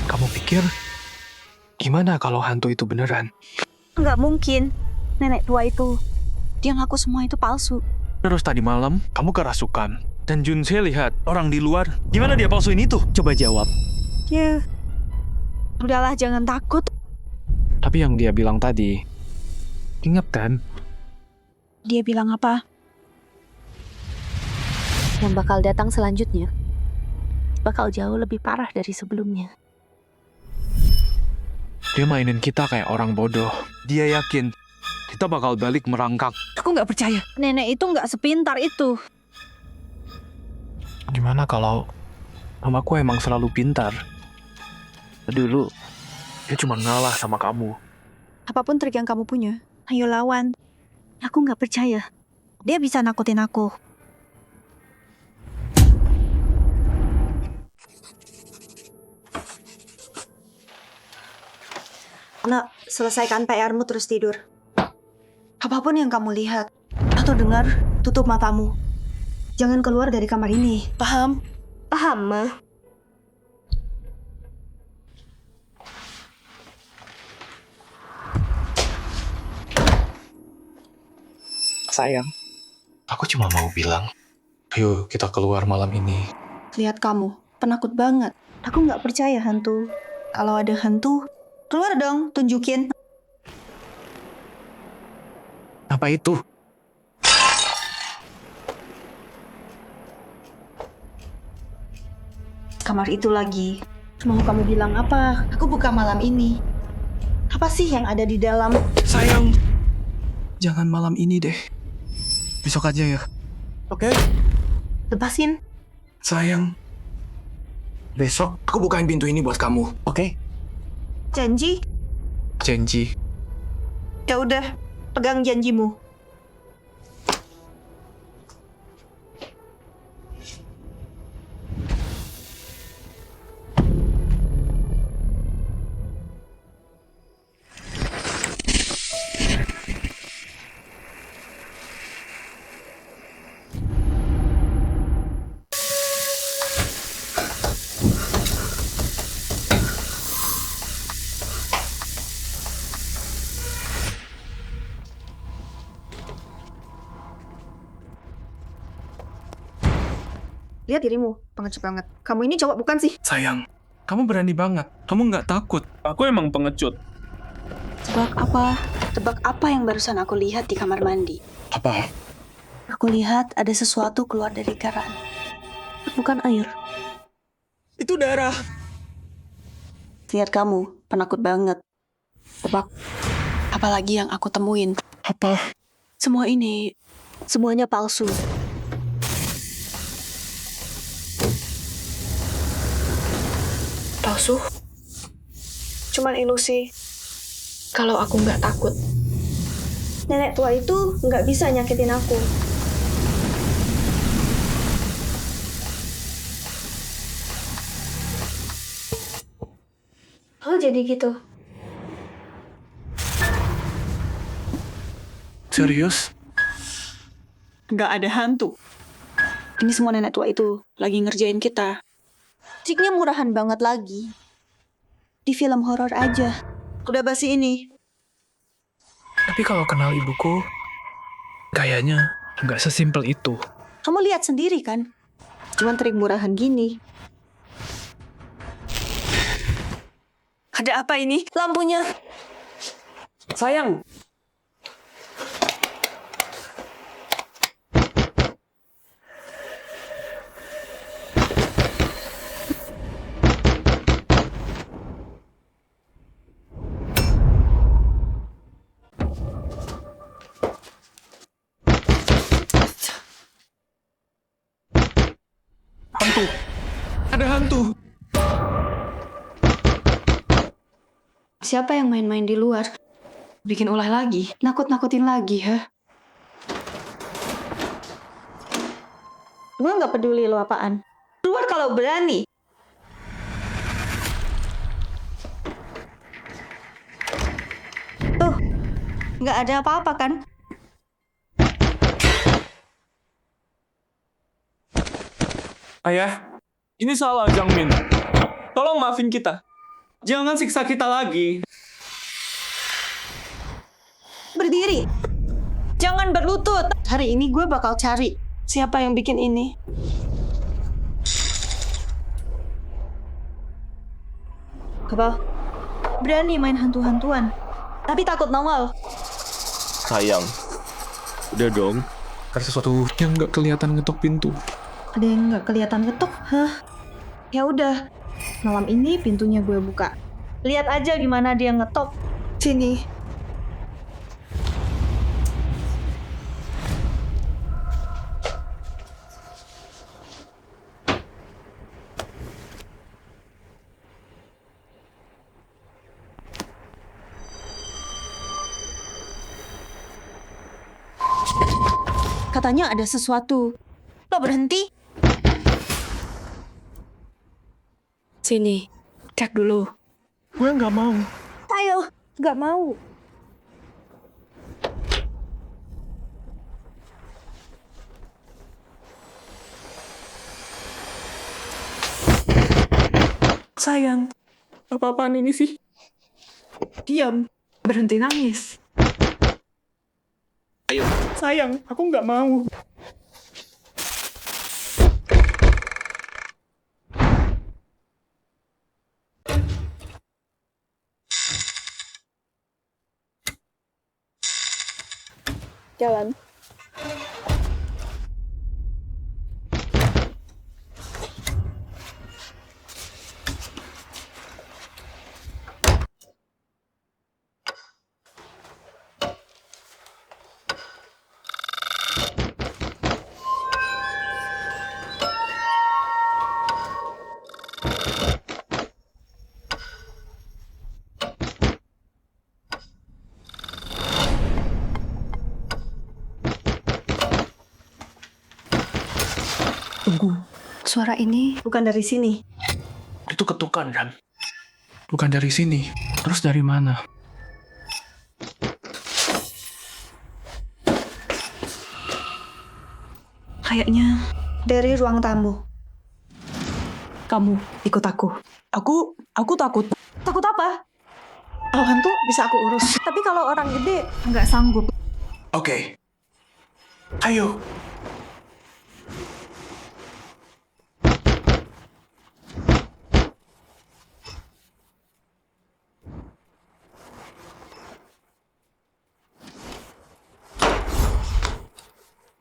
kamu pikir gimana kalau hantu itu beneran? Nggak mungkin. Nenek tua itu, dia ngaku semua itu palsu. Terus tadi malam, kamu kerasukan. Dan Junse lihat orang di luar. Gimana dia palsuin itu? Coba jawab. Ya, udahlah jangan takut. Tapi yang dia bilang tadi, ingat kan? Dia bilang apa? Yang bakal datang selanjutnya bakal jauh lebih parah dari sebelumnya. Dia mainin kita kayak orang bodoh. Dia yakin kita bakal balik merangkak. Aku nggak percaya. Nenek itu nggak sepintar itu. Gimana kalau mamaku emang selalu pintar? Dulu, dia cuma ngalah sama kamu. Apapun trik yang kamu punya, ayo lawan. Aku nggak percaya. Dia bisa nakutin aku. Nak, selesaikan PR-mu terus tidur. Apapun yang kamu lihat atau dengar, tutup matamu. Jangan keluar dari kamar ini. Paham? Paham, Ma. Sayang, aku cuma mau bilang, ayo kita keluar malam ini. Lihat kamu, penakut banget. Aku nggak percaya hantu. Kalau ada hantu, keluar dong, tunjukin. Apa itu? kamar itu lagi. Mau kamu bilang apa? Aku buka malam ini. Apa sih yang ada di dalam? Sayang, jangan malam ini deh. Besok aja ya. Oke? Lepasin. Sayang, besok aku bukain pintu ini buat kamu. Oke? Janji? Janji. Ya udah, pegang janjimu. Lihat dirimu, pengecut banget. Kamu ini cowok bukan sih? Sayang, kamu berani banget. Kamu nggak takut. Aku emang pengecut. Tebak apa? Tebak apa yang barusan aku lihat di kamar mandi? Apa? Aku lihat ada sesuatu keluar dari keran. Bukan air. Itu darah. Lihat kamu, penakut banget. Tebak. Apalagi yang aku temuin. Apa? Semua ini, semuanya palsu. Palsu? Cuman ilusi. Kalau aku nggak takut. Nenek tua itu nggak bisa nyakitin aku. Oh, jadi gitu. Serius? Nggak ada hantu. Ini semua nenek tua itu lagi ngerjain kita. Ciknya murahan banget lagi. Di film horor aja. Udah basi ini. Tapi kalau kenal ibuku, kayaknya nggak sesimpel itu. Kamu lihat sendiri kan? Cuman trik murahan gini. Ada apa ini? Lampunya. Sayang. Hantu. Ada hantu. Siapa yang main-main di luar? Bikin ulah lagi? Nakut-nakutin lagi, ha? Gue nggak peduli lo apaan. Keluar kalau berani. Tuh, nggak ada apa-apa kan? Ayah, ini salah Jangmin. Tolong maafin kita. Jangan siksa kita lagi. Berdiri. Jangan berlutut. Hari ini gue bakal cari siapa yang bikin ini. Apa? Berani main hantu-hantuan. Tapi takut nongol. Sayang. Udah dong. Ada sesuatu yang nggak kelihatan ngetok pintu. Ada yang nggak kelihatan ngetok, hah? Ya udah, malam ini pintunya gue buka. Lihat aja gimana dia ngetok. Sini. Katanya ada sesuatu. Lo berhenti? Sini, cek dulu. Gue nggak mau. Ayo, nggak mau. Sayang, apa-apaan ini sih? Diam, berhenti nangis. Ayo. Sayang, aku nggak mau. Jalan. Tunggu. Suara ini bukan dari sini. Itu ketukan kan? Bukan dari sini. Terus dari mana? Kayaknya dari ruang tamu. Kamu ikut aku. Aku takut. Takut apa? Kalau hantu bisa aku urus. Tapi kalau orang gede nggak sanggup. Oke. Ayo.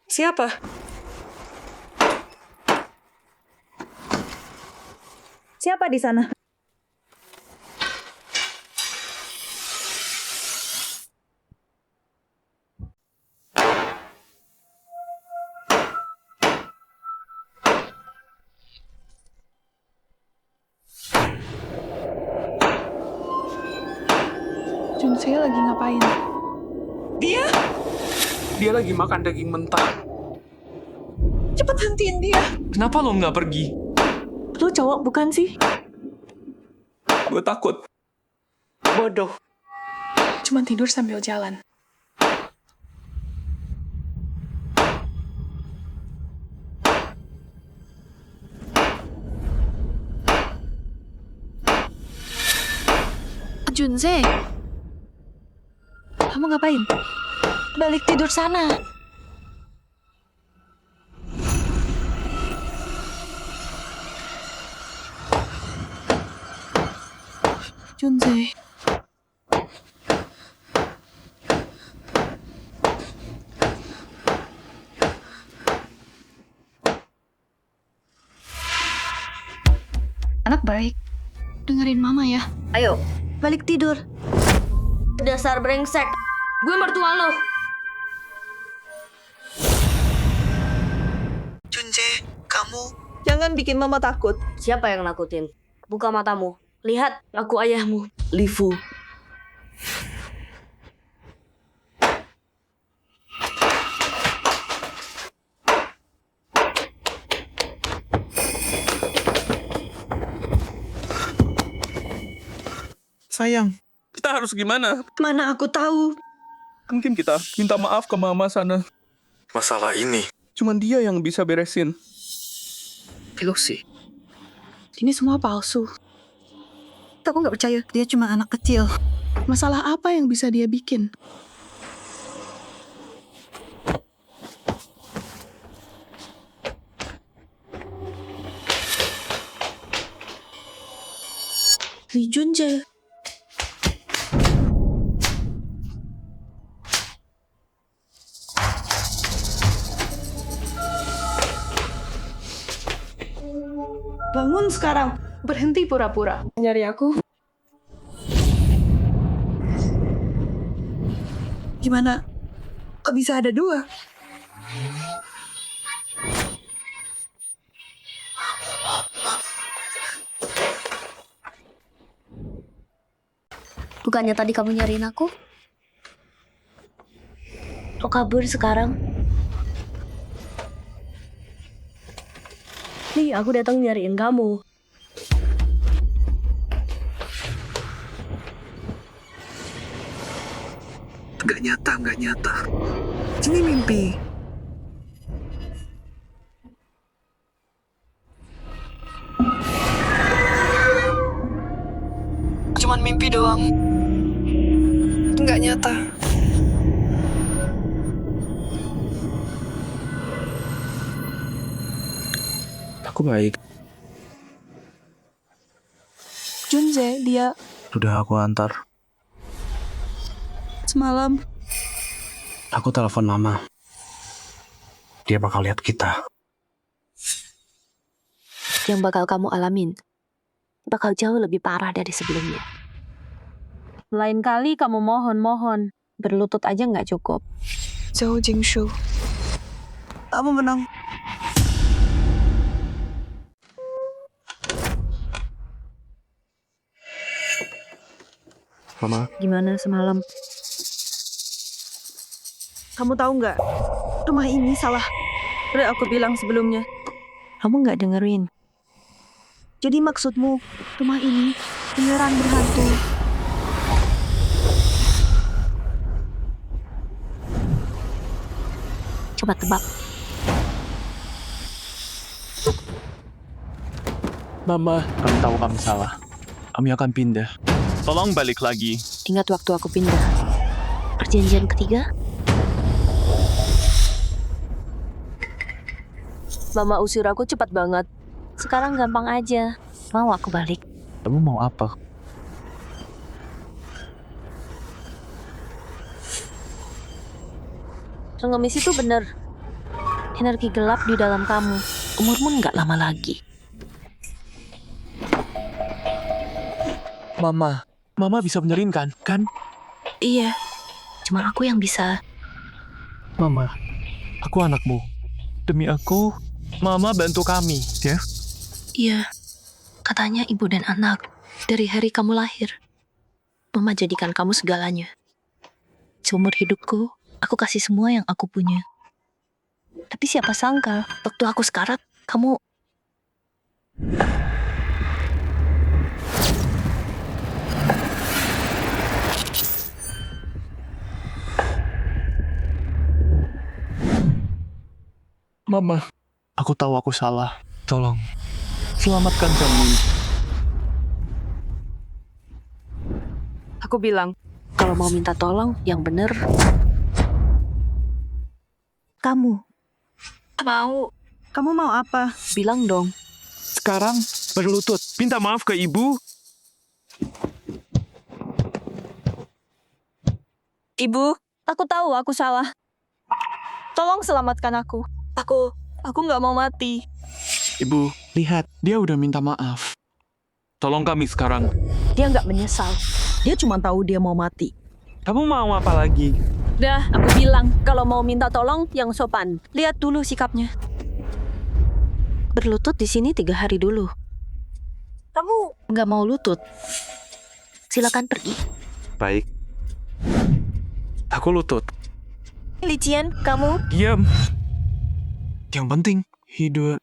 Siapa? Siapa di sana? Junsei lagi ngapain? Dia lagi makan daging mentah. Cepet hentiin dia. Kenapa lo nggak pergi? Lu cowok bukan sih? Gue takut. Bodoh. Cuma tidur sambil jalan. Junse, kamu ngapain? Balik tidur sana. Junse. Anak baik. Dengerin mama ya. Ayo, Balik tidur. dasar brengsek. Gue mertua lo. Junse, kamu jangan bikin mama takut. Siapa yang nakutin? Buka matamu. Lihat, aku ayahmu. Lifu. Sayang, kita harus gimana? Mana aku tahu. Mungkin kita minta maaf ke mama sana. Masalah ini, cuman dia yang bisa beresin. Pelosi. Ini semua palsu. Aku nggak percaya. Dia cuma anak kecil. Masalah apa yang bisa dia bikin? Lee Junjae. Bangun sekarang. Berhenti pura-pura. Nyari aku. Gimana? Kok bisa ada dua? Bukannya tadi kamu nyariin aku? Kok kabur sekarang? Nih, aku datang nyariin kamu. Nggak nyata. Ini mimpi. Cuman mimpi doang. Nggak nyata. Aku baik. Junjae, dia Sudah aku antar. semalam Aku telepon mama. Dia bakal lihat kita. Yang bakal kamu alamin bakal jauh lebih parah dari sebelumnya. Lain kali kamu mohon-mohon, berlutut aja nggak cukup. Zhou Jingshu. Kamu menang. Mama, Gimana semalam? Kamu tahu nggak? Rumah ini salah. Udah aku bilang sebelumnya. Kamu nggak dengerin. Jadi maksudmu, rumah ini beneran berhantu? Coba tebak. Mama, kami tahu kami salah. Kami akan pindah. Tolong balik lagi. Ingat waktu aku pindah. Perjanjian ketiga? Mama usir aku cepat banget. Sekarang gampang aja. Mau aku balik. Kamu mau apa? Pengemis itu bener. Energi gelap di dalam kamu. Umurmu nggak lama lagi. Mama bisa benerin kan? Iya. Cuma aku yang bisa. Mama, aku anakmu. Demi aku, Mama bantu kami, ya? Iya. Katanya ibu dan anak. Dari hari kamu lahir. Mama jadikan kamu segalanya. Seumur hidupku, aku kasih semua yang aku punya. Tapi siapa sangka, waktu aku sekarat, kamu... Mama, aku tahu aku salah. Tolong, selamatkan kami. Aku bilang, kalau mau minta tolong, yang bener. Kamu Mau. Kamu mau apa? Bilang dong. Sekarang, berlutut. Minta maaf ke ibu. Ibu, aku tahu aku salah. Tolong selamatkan aku. Aku nggak mau mati. Ibu, lihat. Dia udah minta maaf. Tolong kami sekarang. Dia nggak menyesal. Dia cuma tahu dia mau mati. Kamu mau apa lagi? Dah, aku bilang, kalau mau minta tolong, yang sopan. Lihat dulu sikapnya. Berlutut di sini 3 hari dulu. Kamu Nggak mau lutut. Silakan pergi. Baik. Aku lutut. licin, kamu? Diam. Yang penting, hidup.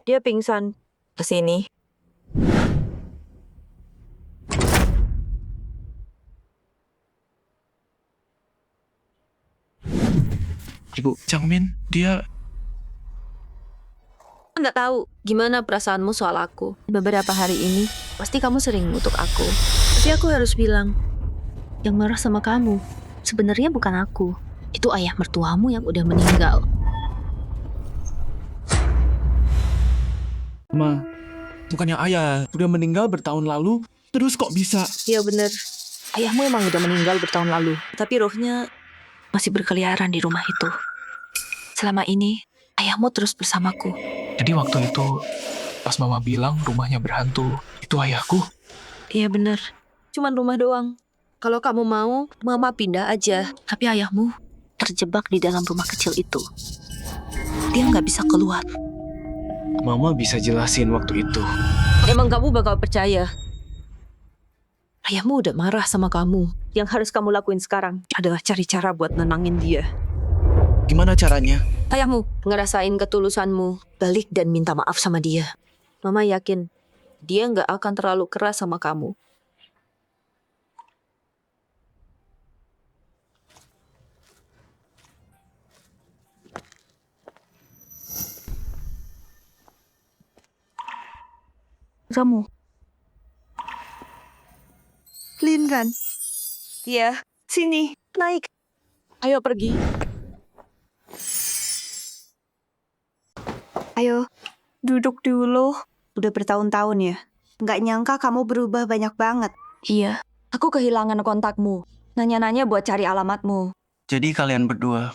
Dia pingsan. Kesini. Ibu, Changmin, dia... Nggak tahu gimana perasaanmu soal aku. Beberapa hari ini, pasti kamu sering ngutuk aku. Tapi aku harus bilang, yang marah sama kamu, sebenarnya bukan aku. Itu ayah mertuamu yang udah meninggal. Ma, bukannya ayah udah meninggal bertahun lalu, terus kok bisa? Iya bener, ayahmu emang udah meninggal bertahun lalu. Tapi rohnya masih berkeliaran di rumah itu. Selama ini, ayahmu terus bersamaku. Jadi waktu itu, pas mama bilang rumahnya berhantu, itu ayahku. Iya bener, cuman rumah doang. Kalau kamu mau, mama pindah aja. Tapi ayahmu terjebak di dalam rumah kecil itu. Dia nggak bisa keluar. Mama bisa jelasin waktu itu. Emang kamu bakal percaya? Ayahmu udah marah sama kamu. Yang harus kamu lakuin sekarang adalah cari cara buat nenangin dia. Gimana caranya? Ayahmu ngerasain ketulusanmu, balik dan minta maaf sama dia. Mama yakin dia nggak akan terlalu keras sama kamu. Kamu. Linran. Iya, sini, naik. Ayo pergi. Ayo. Duduk dulu. Udah bertahun-tahun ya. Nggak nyangka kamu berubah banyak banget. Iya. Aku kehilangan kontakmu. Nanya-nanya buat cari alamatmu. Jadi kalian berdua,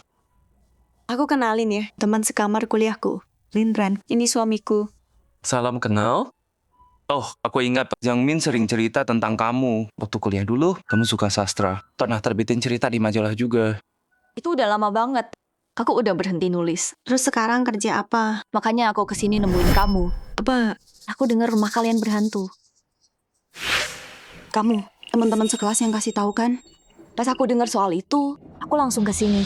Aku kenalin ya, teman sekamar kuliahku. Linran, ini suamiku. Salam kenal. Oh, aku ingat Jang Min sering cerita tentang kamu. Waktu kuliah dulu, kamu suka sastra. Pernah terbitin cerita di majalah juga. Itu udah lama banget. Aku udah berhenti nulis. Terus sekarang kerja apa? Makanya aku kesini nemuin kamu. Apa? Aku dengar rumah kalian berhantu. Kamu, teman-teman sekelas yang kasih tahu kan? Pas aku dengar soal itu, aku langsung kesini.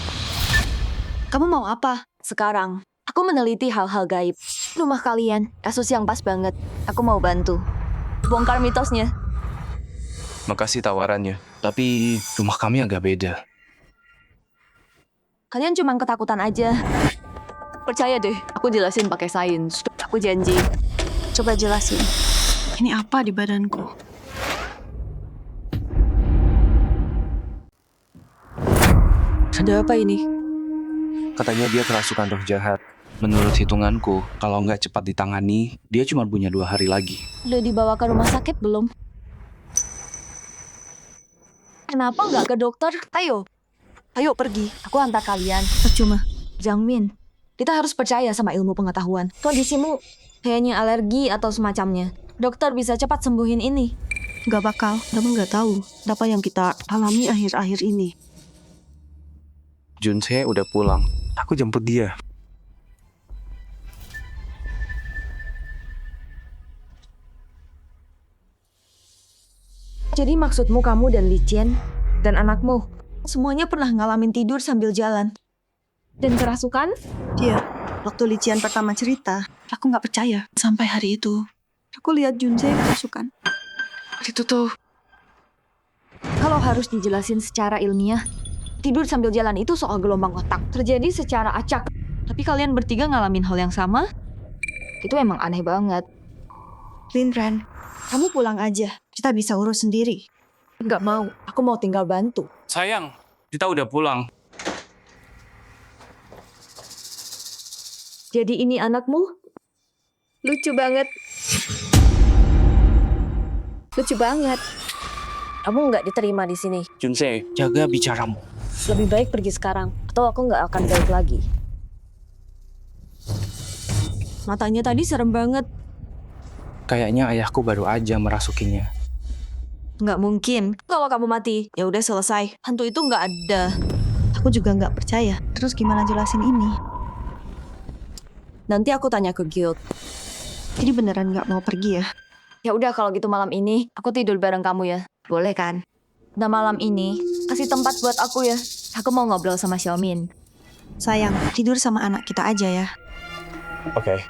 Kamu mau apa? Sekarang, aku meneliti hal-hal gaib. Rumah kalian, kasus yang pas banget. Aku mau bantu. Bongkar mitosnya. Makasih tawarannya. Tapi rumah kami agak beda. Kalian cuma ketakutan aja. Percaya deh, aku jelasin pakai sains. Aku janji. Coba jelasin. Ini apa di badanku? Ada apa ini? Katanya dia kerasukan roh jahat. Menurut hitunganku, kalau nggak cepat ditangani, dia cuma punya 2 hari lagi. Udah dibawa ke rumah sakit belum? Kenapa nggak ke dokter? Ayo pergi. Aku antar kalian. Percuma. Jang Min, kita harus percaya sama ilmu pengetahuan. Kondisimu kayaknya alergi atau semacamnya. Dokter bisa cepat sembuhin ini. Gak bakal. Kamu gak tahu apa yang kita alami akhir-akhir ini. Junse udah pulang. Aku jemput dia. Jadi maksudmu kamu dan Li Qian dan anakmu semuanya pernah ngalamin tidur sambil jalan dan kerasukan? Iya. Waktu Li Qian pertama cerita, aku gak percaya. Sampai hari itu, aku lihat Junse kerasukan. Itu tuh. Kalau harus dijelasin secara ilmiah, tidur sambil jalan itu soal gelombang otak. Terjadi secara acak. Tapi kalian bertiga ngalamin hal yang sama? Itu emang aneh banget. Lindran, kamu pulang aja. Kita bisa urus sendiri. Nggak mau. Aku mau tinggal bantu. Sayang, kita udah pulang. Jadi ini anakmu? Lucu banget. Lucu banget. Kamu nggak diterima di sini. Junse, jaga bicaramu. Lebih baik pergi sekarang, atau aku nggak akan balik lagi. Matanya tadi serem banget. Kayaknya ayahku baru aja merasukinya. Nggak mungkin. Kalau kamu mati, ya udah selesai. Hantu itu nggak ada. Aku juga nggak percaya. Terus gimana jelasin ini? Nanti aku tanya ke guild. Jadi beneran nggak mau pergi ya? Ya udah kalau gitu malam ini aku tidur bareng kamu ya. Boleh kan? Nah malam ini kasih tempat buat aku ya. Aku mau ngobrol sama Xiaomin. Sayang, tidur sama anak kita aja ya. Oke.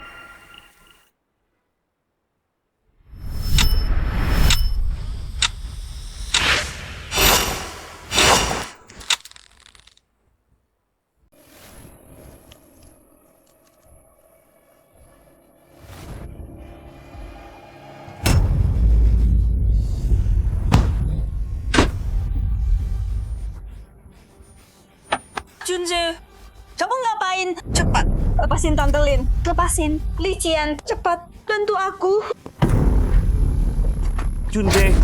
Junse, kamu ngapain? Cepat, lepasin Tante Lin. Lepasin. Li Qian, cepat, bantu aku. Junse,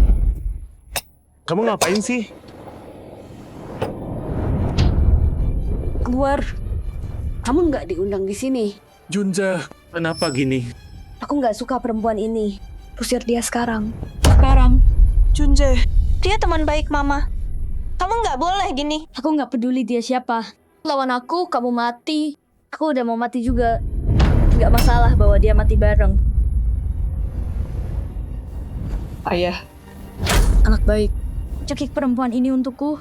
kamu ngapain sih? Keluar. Kamu nggak diundang di sini. Junse, kenapa gini? Aku nggak suka perempuan ini. Usir dia sekarang. Sekarang, Junse, dia teman baik Mama. Kamu nggak boleh gini. Aku nggak peduli dia siapa. Lawan aku, kamu mati. Aku udah mau mati juga. Nggak masalah bawa dia mati bareng. Ayah, anak baik. Cekik perempuan ini untukku.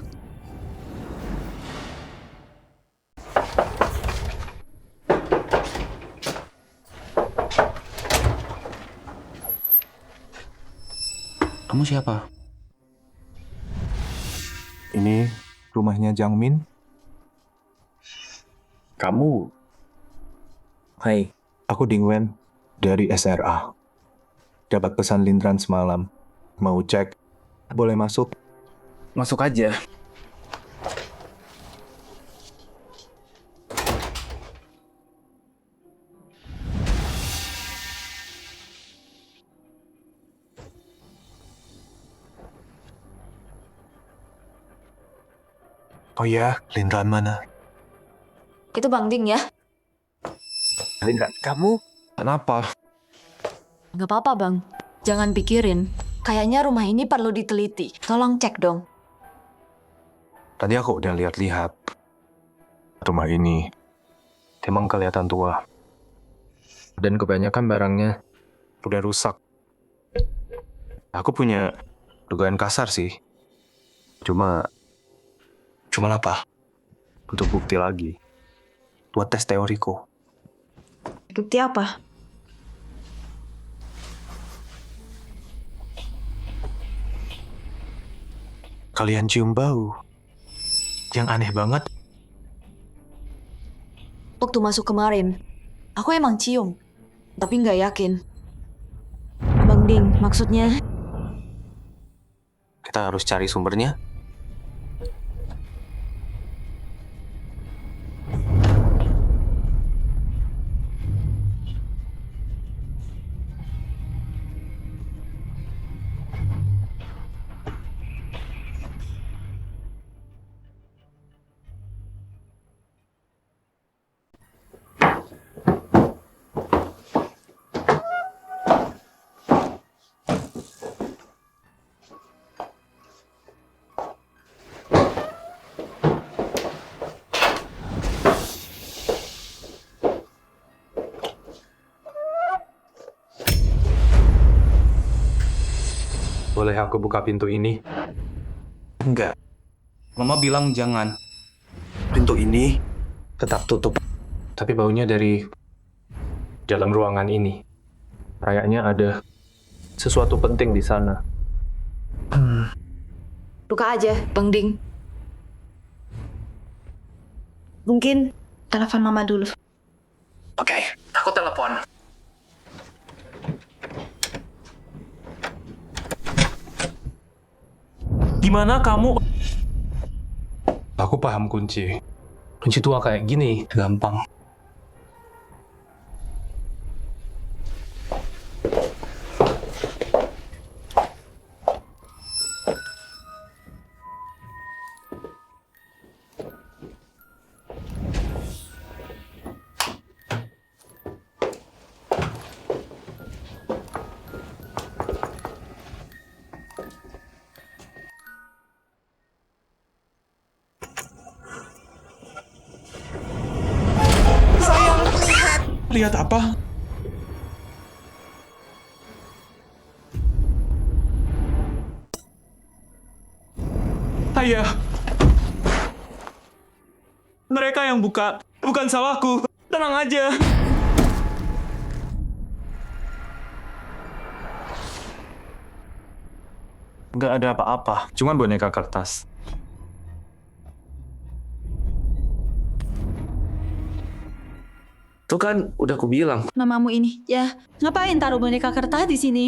Kamu siapa? Ini rumahnya Jang Min. Kamu? Hai, aku Ding Wen dari SRA. Dapat pesan Lindran semalam. Mau cek? Boleh masuk? Masuk aja. Oh ya, Lindran mana? Itu Bang Ding ya. Lindran, kamu? Kenapa? Gak apa-apa, Bang. Jangan pikirin. Kayaknya rumah ini perlu diteliti. Tolong cek dong. Tadi aku udah lihat-lihat. Rumah ini emang kelihatan tua. Dan kebanyakan barangnya udah rusak. Aku punya dugaan kasar sih. Cuma apa? Untuk bukti lagi. Buat tes teoriku. Bukti apa? Kalian cium bau. Yang aneh banget. Waktu masuk kemarin, aku emang cium. Tapi nggak yakin. Bang Ding, maksudnya... Kita harus cari sumbernya. Boleh aku buka pintu ini? Enggak. Mama bilang jangan. Pintu ini tetap tutup. Tapi baunya dari dalam ruangan ini. Kayaknya ada sesuatu penting di sana. Buka aja, Bang Ding. Mungkin telepon Mama dulu. Oke, aku telepon. Gimana kamu? Aku paham kunci. Kunci tua kayak gini, gampang. Lihat apa? Ayah. Mereka yang buka, bukan salahku. Tenang aja. Nggak ada apa-apa, cuma boneka kertas. Tuh kan, udah aku bilang. Namamu ini. Ya, ngapain taruh boneka kertas di sini?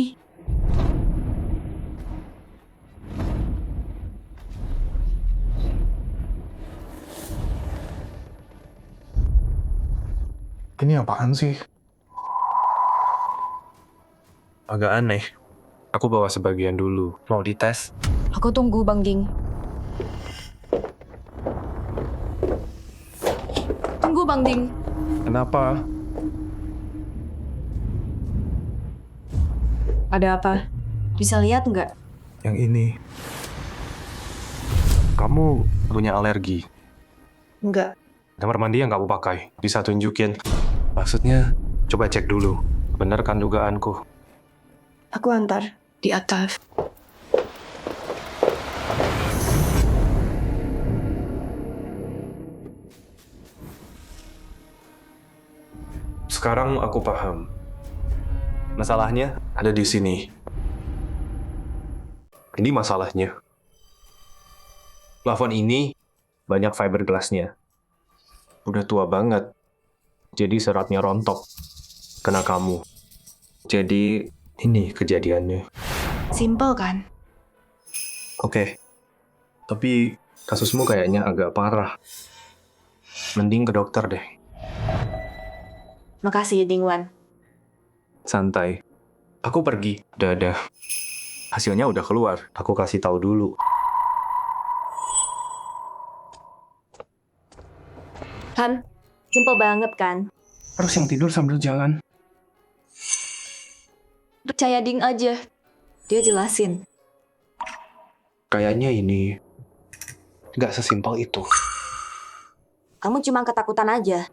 Ini apaan sih? Agak aneh. Aku bawa sebagian dulu. Mau dites? Aku tunggu, Bang Ding. Tunggu, Bang Ding. Kenapa? Ada apa? Bisa lihat nggak? Yang ini. Kamu punya alergi? Nggak. Kamar mandi yang kamu pakai. Bisa tunjukin. Maksudnya, coba cek dulu. Bener kan dugaanku? Aku antar. Di atas. Sekarang aku paham. Masalahnya ada di sini. Ini masalahnya. Plafon ini banyak fiberglassnya. Udah tua banget. Jadi seratnya rontok. Kena kamu. Jadi ini kejadiannya. Simple kan? Oke. Tapi kasusmu kayaknya agak parah. Mending ke dokter deh. Makasih, Dingwan. Santai. Aku pergi. Udah ada. Hasilnya udah keluar. Aku kasih tahu dulu. Han, simple banget kan? Harus yang tidur sambil jalan. Percaya Ding aja. Dia jelasin. Kayaknya ini nggak sesimpel itu. Kamu cuma ketakutan aja.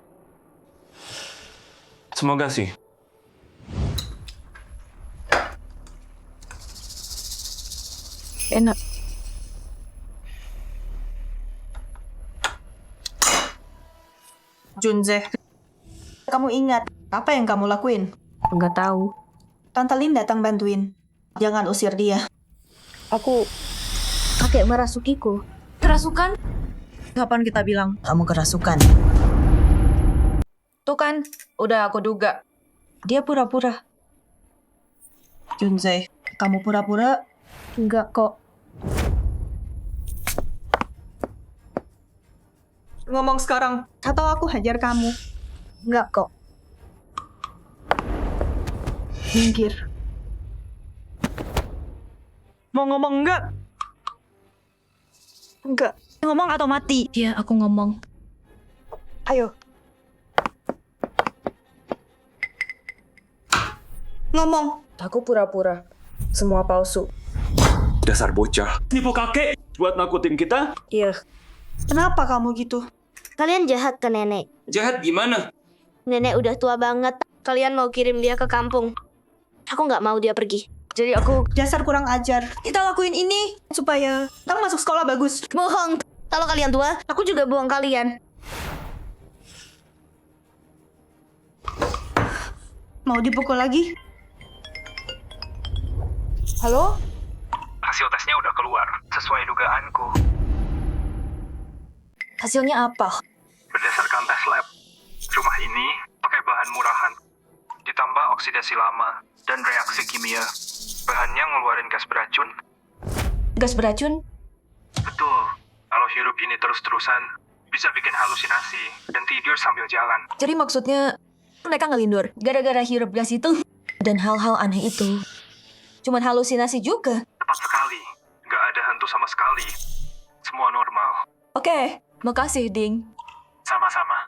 Semoga sih. Enak. Junze, kamu ingat apa yang kamu lakuin? Nggak tahu. Tante Lin datang bantuin. Jangan usir dia. Aku kakek merasukiku. Kerasukan? Kapan kita bilang kamu kerasukan? Tuh kan, udah aku duga. Dia pura-pura. Junze, kamu pura-pura? Enggak kok. Ngomong sekarang, atau aku hajar kamu. Enggak kok. Minggir. Mau ngomong enggak? Enggak. Ngomong atau mati? Iya, aku ngomong. Ayo. Ngomong. Aku pura-pura. Semua palsu. Dasar bocah. Nipu kakek buat nakutin kita? Iya. Kenapa kamu gitu? Kalian jahat ke nenek. Jahat gimana? Nenek udah tua banget. Kalian mau kirim dia ke kampung. Aku nggak mau dia pergi. Jadi aku dasar kurang ajar. Kita lakuin ini supaya kamu masuk sekolah bagus. Bohong. Kalau kalian tua, aku juga buang kalian. Mau dipukul lagi? Halo? Hasil tesnya udah keluar, sesuai dugaanku. Hasilnya apa? Berdasarkan tes lab, rumah ini pakai bahan murahan, ditambah oksidasi lama dan reaksi kimia. Bahannya ngeluarin gas beracun. Gas beracun? Betul, kalau hirup ini terus-terusan, bisa bikin halusinasi dan tidur sambil jalan. Jadi maksudnya mereka ngelindur gara-gara hirup gas itu dan hal-hal aneh itu. Cuman halusinasi juga. Tepat sekali, nggak ada hantu sama sekali. Semua normal. Oke, makasih Ding. Sama-sama.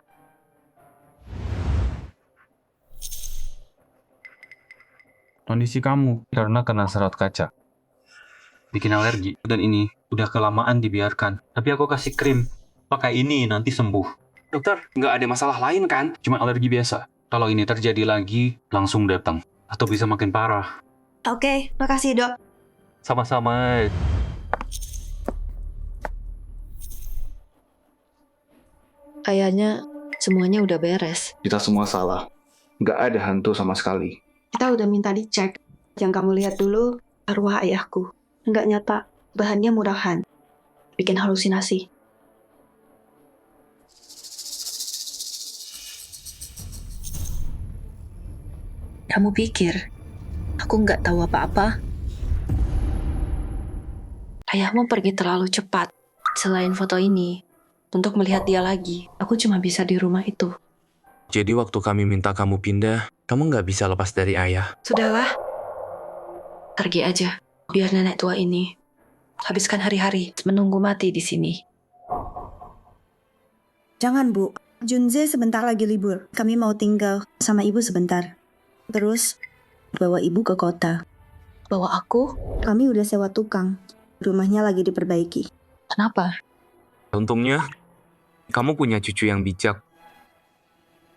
Kondisi kamu karena kena serat kaca. Bikin alergi. Dan ini udah kelamaan dibiarkan. Tapi aku kasih krim. Pakai ini nanti sembuh. Dokter, nggak ada masalah lain kan? Cuma alergi biasa. Kalau ini terjadi lagi, langsung datang. Atau bisa makin parah. Oke, makasih dok. Sama-sama. Kayaknya semuanya udah beres. Kita semua salah. Nggak ada hantu sama sekali. Kita udah minta dicek. Yang kamu lihat dulu, arwah ayahku. Nggak nyata, bahannya murahan. Bikin halusinasi. Kamu pikir, aku nggak tahu apa-apa? Ayahmu pergi terlalu cepat. Selain foto ini, untuk melihat dia lagi, aku cuma bisa di rumah itu. Jadi waktu kami minta kamu pindah, kamu nggak bisa lepas dari ayah. Sudahlah, pergi aja. Biar nenek tua ini habiskan hari-hari menunggu mati di sini. Jangan, Bu. Junze sebentar lagi libur. Kami mau tinggal sama ibu sebentar. Terus, bawa ibu ke kota. Bawa aku? Kami udah sewa tukang. Rumahnya lagi diperbaiki. Kenapa? Untungnya, kamu punya cucu yang bijak.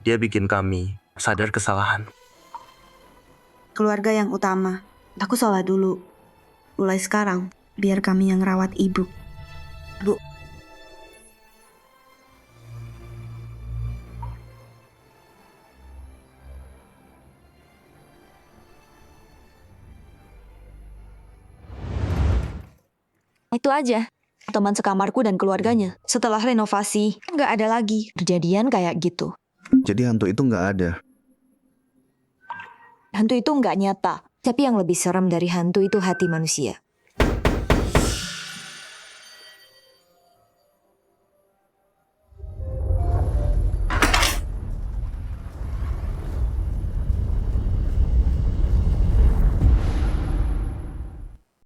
Dia bikin kami sadar kesalahan. Keluarga yang utama. Aku salah dulu. Mulai sekarang, biar kami yang rawat ibu. Bu. Itu aja. Teman sekamarku dan keluarganya. Setelah renovasi, nggak ada lagi kejadian kayak gitu. Jadi hantu itu nggak ada. Hantu itu nggak nyata. Tapi yang lebih serem dari hantu itu hati manusia.